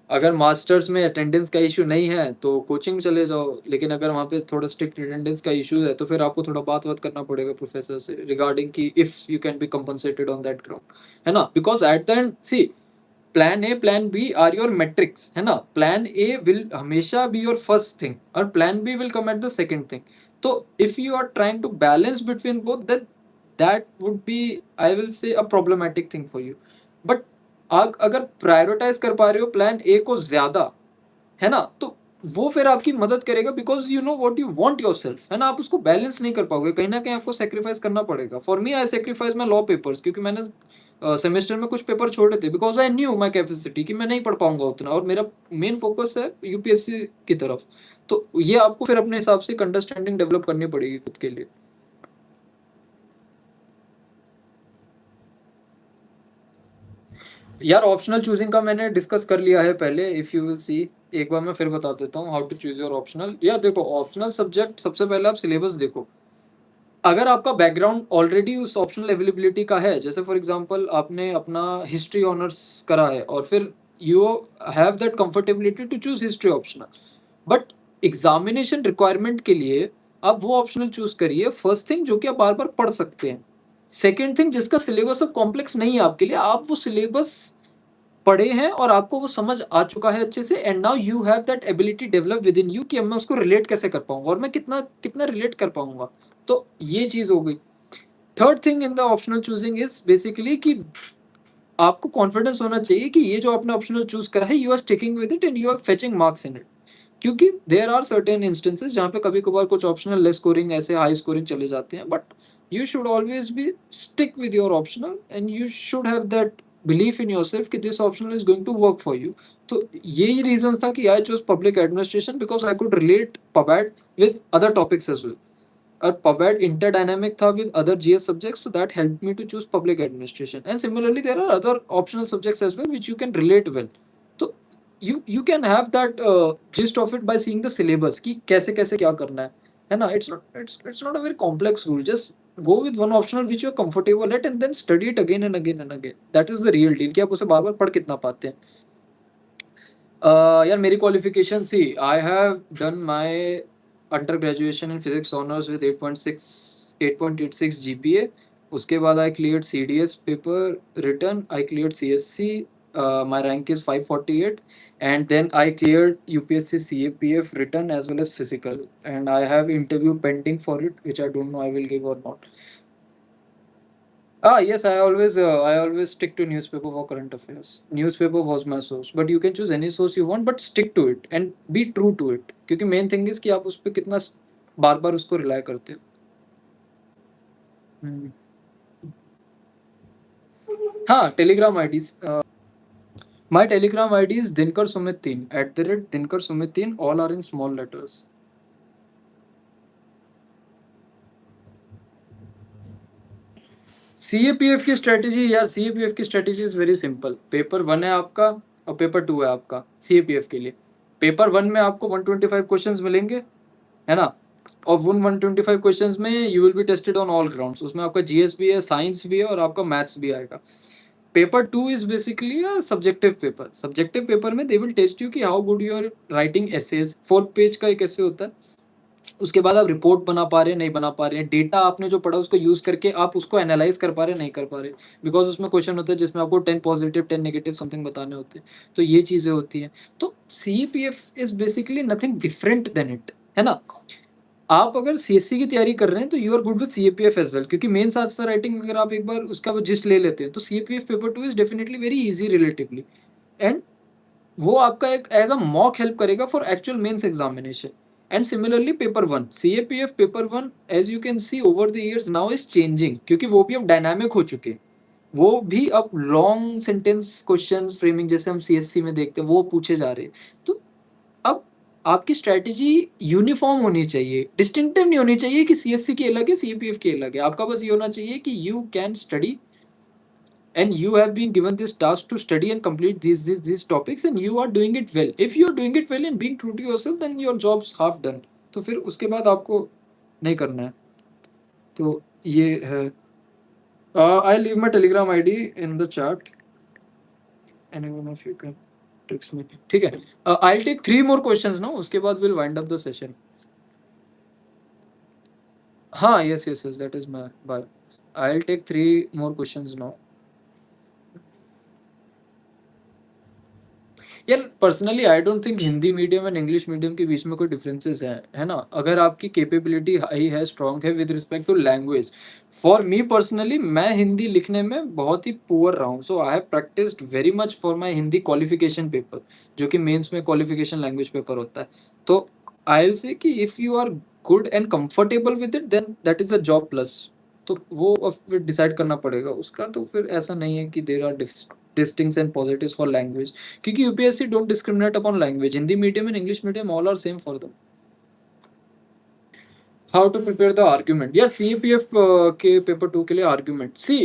अगर मास्टर्स में अटेंडेंस का इशू नहीं है तो कोचिंग चले जाओ, लेकिन अगर वहाँ पे थोड़ा स्ट्रिक्ट अटेंडेंस का इशू है तो फिर आपको थोड़ा बात करना पड़ेगा प्रोफेसर से रिगार्डिंग कि if you can be compensated on that ground, है ना। Because at the end see, plan A plan B are your metrics, है ना। प्लान ए विल हमेशा बी योर फर्स्ट थिंग और plan B will come at the second thing. तो if you are trying to balance between both, then that would be, I will say, a problematic thing for you. But आप अगर प्रायोरिटाइज कर पा रहे हो प्लान ए को ज्यादा, है ना, तो वो फिर आपकी मदद करेगा, because you know what you want yourself, है ना। आप उसको बैलेंस नहीं कर पाओगे, कहीं ना कहीं आपको सेक्रीफाइस करना पड़ेगा। For me, I sacrifice my law papers, क्योंकि मैंने सेमेस्टर में कुछ पेपर छोड़े थे, because I knew my capacity कि मैं नहीं पढ़ पाऊंगा उतना, और मेरा मेन फोकस है यूपीएससी की तरफ। तो ये आपको फिर अपने हिसाब से एक अंडरस्टैंडिंग डेवलप करनी पड़ेगी खुद के लिए। यार ऑप्शनल चूजिंग का मैंने डिस्कस कर लिया है पहले, इफ यू विल सी। एक बार मैं फिर बता देता हूँ how to choose your optional. यार देखो, ऑप्शनल सब्जेक्ट सबसे पहले आप सिलेबस देखो। अगर आपका बैकग्राउंड ऑलरेडी उस ऑप्शनल अवेलेबिलिटी का है, जैसे फॉर एग्जांपल आपने अपना हिस्ट्री ऑनर्स करा है और फिर you have that comfortability to choose history optional, but examination requirement के लिए आप वो ऑप्शनल चूज करिए, फर्स्ट थिंग, जो कि आप बार बार पढ़ सकते हैं। सेकेंड थिंग, जिसका सिलेबस अब कॉम्प्लेक्स नहीं है आपके लिए, आप वो सिलेबस पढ़े हैं और आपको वो समझ आ चुका है अच्छे से, and now you have that ability develop with in you कि अब मैं उसको रिलेट कैसे कर पाऊंगा और मैं कितना कितना रिलेट कर पाऊंगा। तो ये चीज हो गई। Third thing in the optional choosing is basically कि आपको कॉन्फिडेंस होना चाहिए कि ये जो आपने ऑप्शनल चूज करा है, you are sticking with it and you are fetching marks in it. क्योंकि देयर आर सर्टेन इंस्टेंसेस जहाँ पे कभी कभार कुछ ऑप्शनल लेस स्कोरिंग, ऐसे हाई स्कोरिंग चले जाते हैं, but you should always be stick with your optional and you should have that belief in yourself कि this optional is going to work for you. तो यही रीजन था कि I choose public administration, because I could relate pubad with other topics as well. और पबैट interdynamic था with other GS subjects, so that helped me to choose public administration. And similarly, there are other optional subjects as well which you can relate well. तो you can have that gist of it by seeing the syllabus कि कैसे कैसे क्या करना है ना? It's not a very complex rule. Just go with one optional which you're comfortable at and then study it again and again and again. That is the real deal कि आप उसे बार बार पढ़ कितना पाते हैं. यार मेरी qualification see I have done my under graduation in physics honours with 8.86 GPA. उसके बाद I cleared CDS paper written. I cleared CSC. My rank is 548 and then I cleared UPSC CAPF written as well as physical, and I have interview pending for it which I don't know I will give or not. Yes, I always stick to newspaper for current affairs. Newspaper was my source, but you can choose any source you want, but stick to it and be true to it. क्योंकि main thing is कि आप उस पे कितना बार बार उसको rely करते हो. हाँ, Telegram IDs. My Telegram ID is Dinkar Sumit 3 @Dinkar Sumit 3. All are in small letters. CAPF की स्ट्रेटेजी यार, CAPF की strategy is very simple. Paper 1 है आपका और पेपर 2 है आपका CAPF के लिए. पेपर 1 में आपको 125 क्वेश्चंस मिलेंगे, है ना? और उन 125 क्वेश्चंस में you will be tested on all grounds. उसमें आपका जीएस भी है, साइंस भी है और आपका मैथ्स भी आएगा. Paper 2 is basically a subjective paper. Subjective paper में दे विल टेस्ट यू कि how good you are writing essays. 4 page का एक ऐसे होता है. उसके बाद आप रिपोर्ट बना पा रहे हैं नहीं बना पा रहे हैं, डेटा आपने जो पढ़ा उसको यूज करके आप उसको एनालाइज कर पा रहे हैं नहीं कर पा रहे. बिकॉज उसमें क्वेश्चन होता है जिसमें आपको 10 पॉजिटिव 10 नेगेटिव समथिंग बताने होते हैं. तो ये चीजें होती हैं. तो CPF is basically nothing different than it, है ना? आप अगर CSC की तैयारी कर रहे हैं तो you are good with CAPF as well, क्योंकि मेन आंसर राइटिंग अगर आप एक बार उसका वो जिस्ट ले लेते हैं तो CAPF paper 2 is definitely very easy relatively. And वो आपका एक एज अ मॉक हेल्प करेगा for actual mains examination. And similarly paper 1 CAPF paper 1 as you can see over the years now is changing, क्योंकि वो भी अब डायनामिक हो चुके हैं. वो भी अब लॉन्ग सेंटेंस क्वेश्चंस फ्रेमिंग जैसे हम CSC में देखते हैं वो पूछे जा रहे हैं. तो अब आपकी स्ट्रेटेजी यूनिफॉर्म होनी चाहिए, डिस्टिंक्टिव नहीं होनी चाहिए कि CSC की अलग है CAPF की अलग है. आपका बस ये होना चाहिए कि you can study and you have been given this task to study and complete these topics and you are doing it well. If you are doing it well and being true to yourself, then your job's half done. तो फिर उसके बाद आपको नहीं करना है. तो ये है. I leave my Telegram ID in the chat. Anyone of you can text me. ठीक है. I'll take 3 more questions now. उसके बाद we'll wind up the session. हाँ, yes, that is my bye. I'll take 3 more questions now. यार personally I don't think Hindi medium and English medium के बीच में कोई डिफरेंसेस है ना? अगर आपकी कैपेबिलिटी हाई है, स्ट्रांग है with respect to language. For me personally मैं हिंदी लिखने में बहुत ही पुअर रहा हूँ. So I have practised very much for my Hindi qualification paper, जो कि मेंस में क्वालिफिकेशन लैंग्वेज पेपर होता है. तो आई विल से कि if you are good and comfortable with it then that is a job plus. तो वो अब फिर डिसाइड करना पड़ेगा उसका. तो फिर ऐसा नहीं है कि there are distincts and positives for language, क्योंकि UPSC don't discriminate upon language. Hindi medium and English medium all are same for them. How to prepare the argument? यार CAPF के पेपर 2 के लिए argument. See,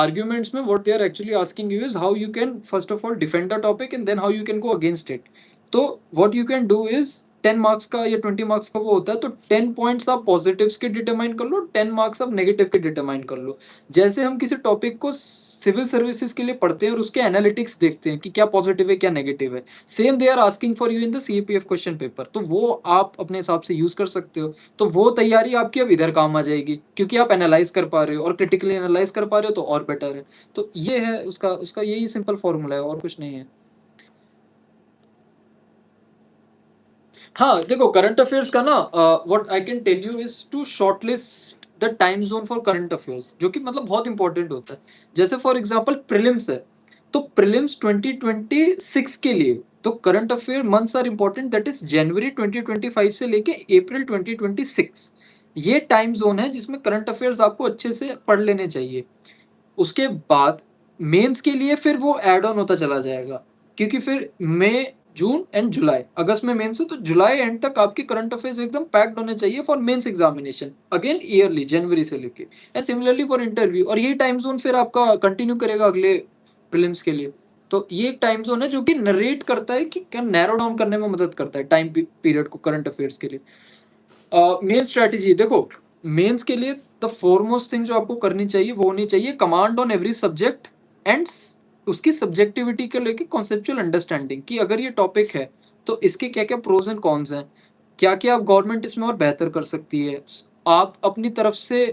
arguments में what they are actually asking you is how you can first of all defend the topic and then how you can go against it. तो what you can do is 10 marks का या 20 मार्क्स का वो होता है. तो 10 पॉइंट्स आप पॉजिटिव्स के डिटरमाइन कर लो, 10 मार्क्स आप नेगेटिव के डिटरमाइन कर लो. जैसे हम किसी टॉपिक को सिविल सर्विसेज के लिए पढ़ते हैं और उसके एनालिटिक्स देखते हैं कि क्या पॉजिटिव है क्या नेगेटिव है, same they are asking for you in the CAPF question paper. तो वो आप अपने हिसाब से यूज कर सकते हो. तो वो तैयारी आपकी अब इधर काम आ जाएगी क्योंकि आप एनालाइज कर पा रहे हो और क्रिटिकली एनालाइज कर पा रहे हो, तो और बेटर है. तो ये है उसका उसका यही सिंपल फॉर्मूला है और कुछ नहीं है. हाँ देखो, करंट अफेयर्स का ना what I can tell you is to shortlist the time zone for current affairs, जो कि मतलब बहुत इंपॉर्टेंट होता है. जैसे फॉर एग्जांपल प्रीलिम्स है, तो प्रीलिम्स 2026 के लिए तो current affair months are important. That is January 2025 से लेके अप्रैल 2026. ये टाइम जोन है जिसमें करंट अफेयर्स आपको अच्छे से पढ़ लेने चाहिए. उसके बाद मेंस के लिए फिर वो ऐड ऑन होता चला जाएगा, क्योंकि फिर मई जून एंड जुलाई, अगस्त में मेंस है तो जुलाई एंड तक आपके करंट अफेयर्स एकदम पैक्ड होने चाहिए for mains examination, again early जनवरी से लेके. एंड सिमिलरली फॉर इंटरव्यू, और यही टाइम जोन फिर आपका कंटिन्यू करेगा अगले प्रीलिम्स के लिए. तो ये एक टाइम जोन है जो कि नरेट करता है कि क्या नैरो डाउन करने में मदद करता है टाइम पीरियड को करंट अफेयर्स के लिए। मेन स्ट्रेटेजी देखो, मेंस के लिए द फोरमोस्ट थिंग जो आपको करनी चाहिए वो होनी चाहिए command on every subject and उसकी सब्जेक्टिविटी को लेके कॉन्सेप्चुअल अंडरस्टैंडिंग कि अगर ये टॉपिक है तो इसके क्या क्या प्रोज एंड कॉन्स हैं, क्या क्या आप गवर्नमेंट इसमें और बेहतर कर सकती है, आप अपनी तरफ से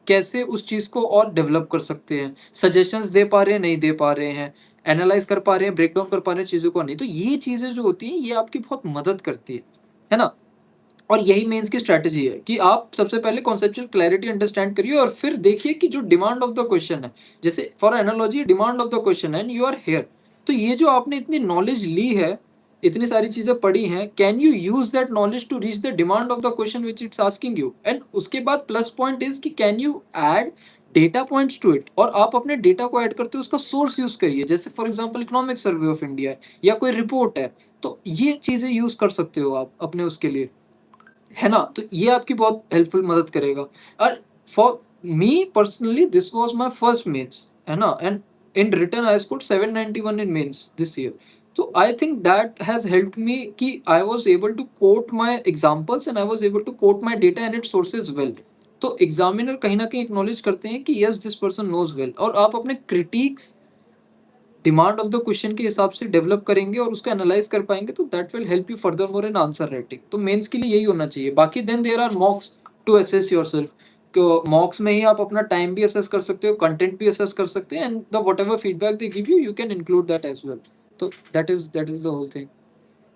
कैसे उस चीज को और डेवलप कर सकते हैं, सजेशंस दे पा रहे हैं नहीं दे पा रहे हैं, एनालाइज कर पा रहे हैं, ब्रेक डाउन कर पा रहे हैं चीजों को नहीं, तो ये चीजें जो होती हैं ये आपकी बहुत मदद करती है ना। और यही मेंस की स्ट्रैटेजी है कि आप सबसे पहले कॉन्सेप्चुअल क्लैरिटी अंडरस्टैंड करिए और फिर देखिए कि जो डिमांड ऑफ द क्वेश्चन है, जैसे for analogy demand of the question and you are here, तो ये जो आपने इतनी नॉलेज ली है, इतनी सारी चीजें पढ़ी हैं, can you use that knowledge to reach the demand of the question which it's asking you, and उसके बाद प्लस पॉइंट इज कि can you add data points to it, और आप अपने डेटा को ऐड करते हो उसका सोर्स यूज करिए, जैसे for example economic survey of India है या कोई रिपोर्ट है, तो ये चीजें यूज कर सकते हो आप अपने उसके लिए, है ना। तो ये आपकी बहुत हेल्पफुल मदद करेगा। और for me personally this was my first mains, है ना, and in written I scored 791 in mains this year. तो I think that has helped me कि I was able to quote my examples and I was able to quote my data and its sources well. तो एग्जामिनर कहीं ना कहीं एक्नॉलेज करते हैं कि yes this person knows well, और आप अपने critics demand of the question के हिसाब से डेवलप करेंगे और उसको एनालाइज कर पाएंगे, तो that will help you further more in answer writing. तो मेंस के लिए यही होना चाहिए। बाकी then there are mocks to assess yourself, तो मॉक्स में ही आप अपना टाइम भी असेस कर सकते हो, कंटेंट भी असेस कर सकते हैं, and the whatever feedback they give you you can include that as well. तो that is the whole thing.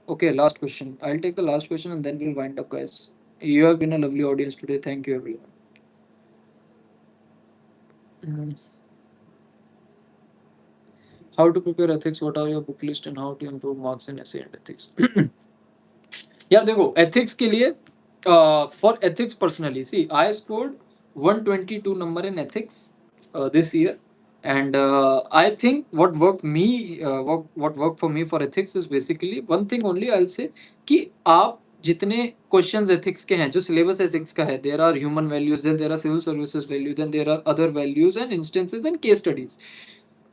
Okay, last question. I'll take the last question and then we'll wind up, guys. You have been a lovely audience today. Thank you, everyone. Mm. How to prepare ethics? What are your book list and how to improve marks in essay and ethics? यार देखो, एथिक्स के लिए for ethics personally see I scored 122 number in ethics this year, and I think what worked for me for ethics is basically one thing only I'll say, कि आप जितने क्वेश्चंस एथिक्स के हैं, जो सिलेबस एथिक्स का है, there are human values, then there are civil services value, then there are other values and instances and case studies.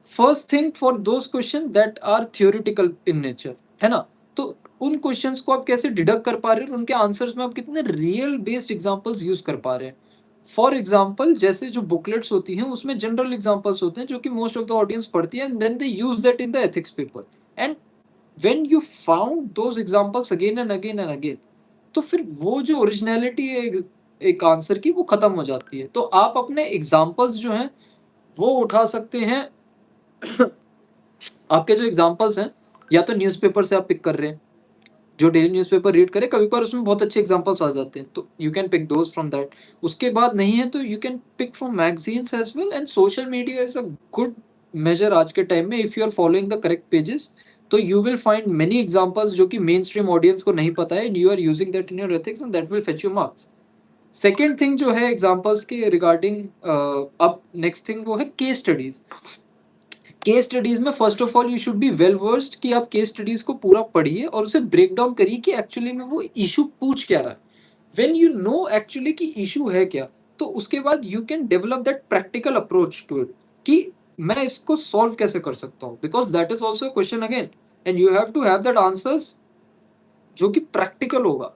First thing for those question that are theoretical in nature, है ना, तो उन क्वेश्चंस को आप कैसे डिडक्ट कर पा रहे हैं और उनके आंसर्स में आप कितने रियल बेस्ड एग्जांपल्स यूज कर पा रहे हैं। फॉर एग्जाम्पल, जैसे जो बुकलेट्स होती हैं उसमें जनरल एग्जाम्पल्स होते हैं जो कि मोस्ट ऑफ द ऑडियंस पढ़ती है, and then they use that in the ethics paper, and when you found those examples again and again and again, तो फिर वो जो ओरिजिनलिटी है एक आंसर की, वो खत्म हो जाती है। तो आप अपने एग्जाम्पल्स जो हैं वो उठा सकते हैं। आपके जो एग्जाम्पल्स हैं, या तो न्यूज़पेपर से आप पिक कर रहे हैं, जो डेली न्यूज़पेपर रीड करे, कभी कभार उसमें बहुत अच्छे एग्जांपल्स आ जाते हैं, तो you can pick those from that. उसके बाद नहीं है तो you can pick from magazines as well, and social media is a good measure आज के टाइम में। If you are following the correct pages, तो you will find many examples जो कि मेन स्ट्रीम ऑडियंस को नहीं पता है, and you are using that in your ethics and that will fetch you marks. Second thing जो है एग्जाम्पल्स के रिगार्डिंग, अब नेक्स्ट थिंग वो है केस स्टडीज। केस स्टडीज में first of all you should be well versed, कि आप केस स्टडीज को पूरा पढ़िए और उसे ब्रेक डाउन करिए कि एक्चुअली में वो इशू पूछ क्या रहा है। व्हेन यू नो एक्चुअली कि इशू है क्या, तो उसके बाद you can develop that practical approach to it, कि मैं इसको सॉल्व कैसे कर सकता हूँ, because that is also question again, and you have to have that answers जो कि प्रैक्टिकल होगा,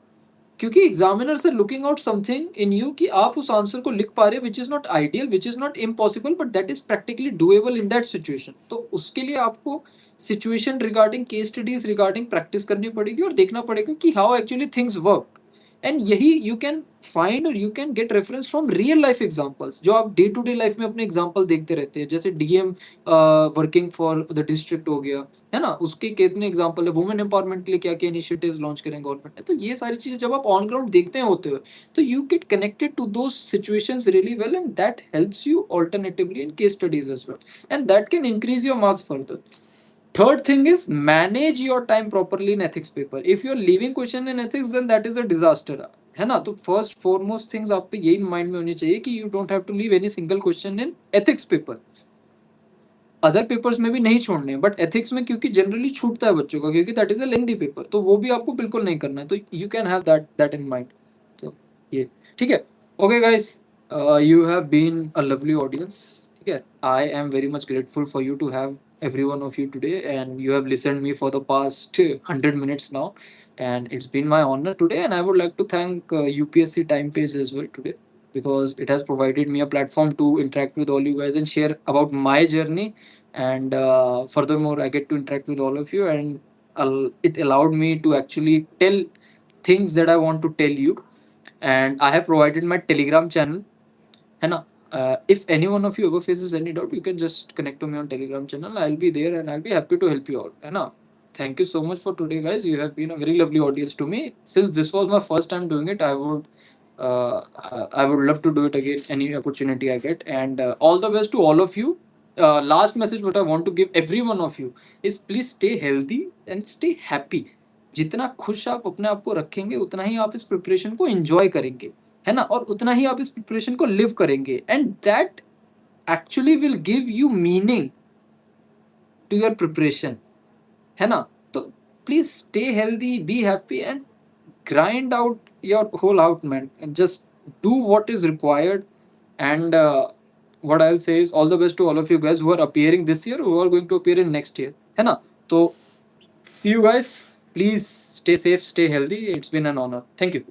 क्योंकि एग्जामिनर से looking out something in you कि आप उस आंसर को लिख पा रहे, which is not ideal, which is not impossible, but that is practically doable in that situation. तो उसके लिए आपको situation regarding case studies regarding practice करनी पड़ेगी और देखना पड़ेगा कि how actually things work, and यही यू कैन फाइंड और you can gate reference from real life examples जो आप डे टू डे लाइफ में अपने एग्जांपल देखते रहते हैं, जैसे DM working for the district हो गया, है ना, उसके कितने एग्जांपल है, वुमेन एम्पावरमेंट के लिए क्या क्या इनिशिएटिव्स लॉन्च करें गवर्नमेंट ने। तो ये सारी चीजें जब आप ऑन ग्राउंड देखते हैं होते हुए, तो you get connected to those situations really well, and that helps you alternatively in case studies as well, and that can increase your marks further. Third thing is manage your time properly in ethics paper. If you're leaving question in ethics, then that is a disaster, है ना। तो फर्स्ट फॉरमोस्ट थिंग्स आप पे यही माइंड में होनी चाहिए कि you don't have to leave any single question in ethics paper. Other papers में भी नहीं छोड़ने, बट एथिक्स में क्योंकि जनरली छूटता है बच्चों का, क्योंकि that is a lengthy paper, तो वो भी आपको बिल्कुल नहीं करना है, तो you can have that in mind. तो ये ठीक है। Okay guys, you have been a lovely audience, ठीक है। I am very much grateful for you to have every one of you today, and you have listened me for the past 100 minutes now, and it's been my honor today. And I would like to thank UPSC Time Page as well today, because it has provided me a platform to interact with all you guys and share about my journey. And furthermore, I get to interact with all of you, and it allowed me to actually tell things that I want to tell you. And I have provided my Telegram channel, है ना. If any one of you ever faces any doubt, you can just connect to me on Telegram channel. I'll be there and I'll be happy to help you out, है ना. Thank you so much for today, guys. You have been a very lovely audience to me. Since this was my first time doing it, I would love to do it again any opportunity I get. And all the best to all of you. Last message what I want to give every one of you is, please stay healthy and stay happy. जितना खुश आप अपने आप को रखेंगे, उतना ही आप इस प्रिपरेशन को एंजॉय करेंगे, है ना, और उतना ही आप इस प्रिपरेशन को लिव करेंगे, and that actually will give you meaning to your preparation, है ना. तो please stay healthy, be happy and grind out your whole out, man, and just do what is required. And what I'll say is, all the best to all of you guys who are appearing this year, who are going to appear in next year, है ना. तो see you guys. Please stay safe, stay healthy. It's been an honor. Thank you.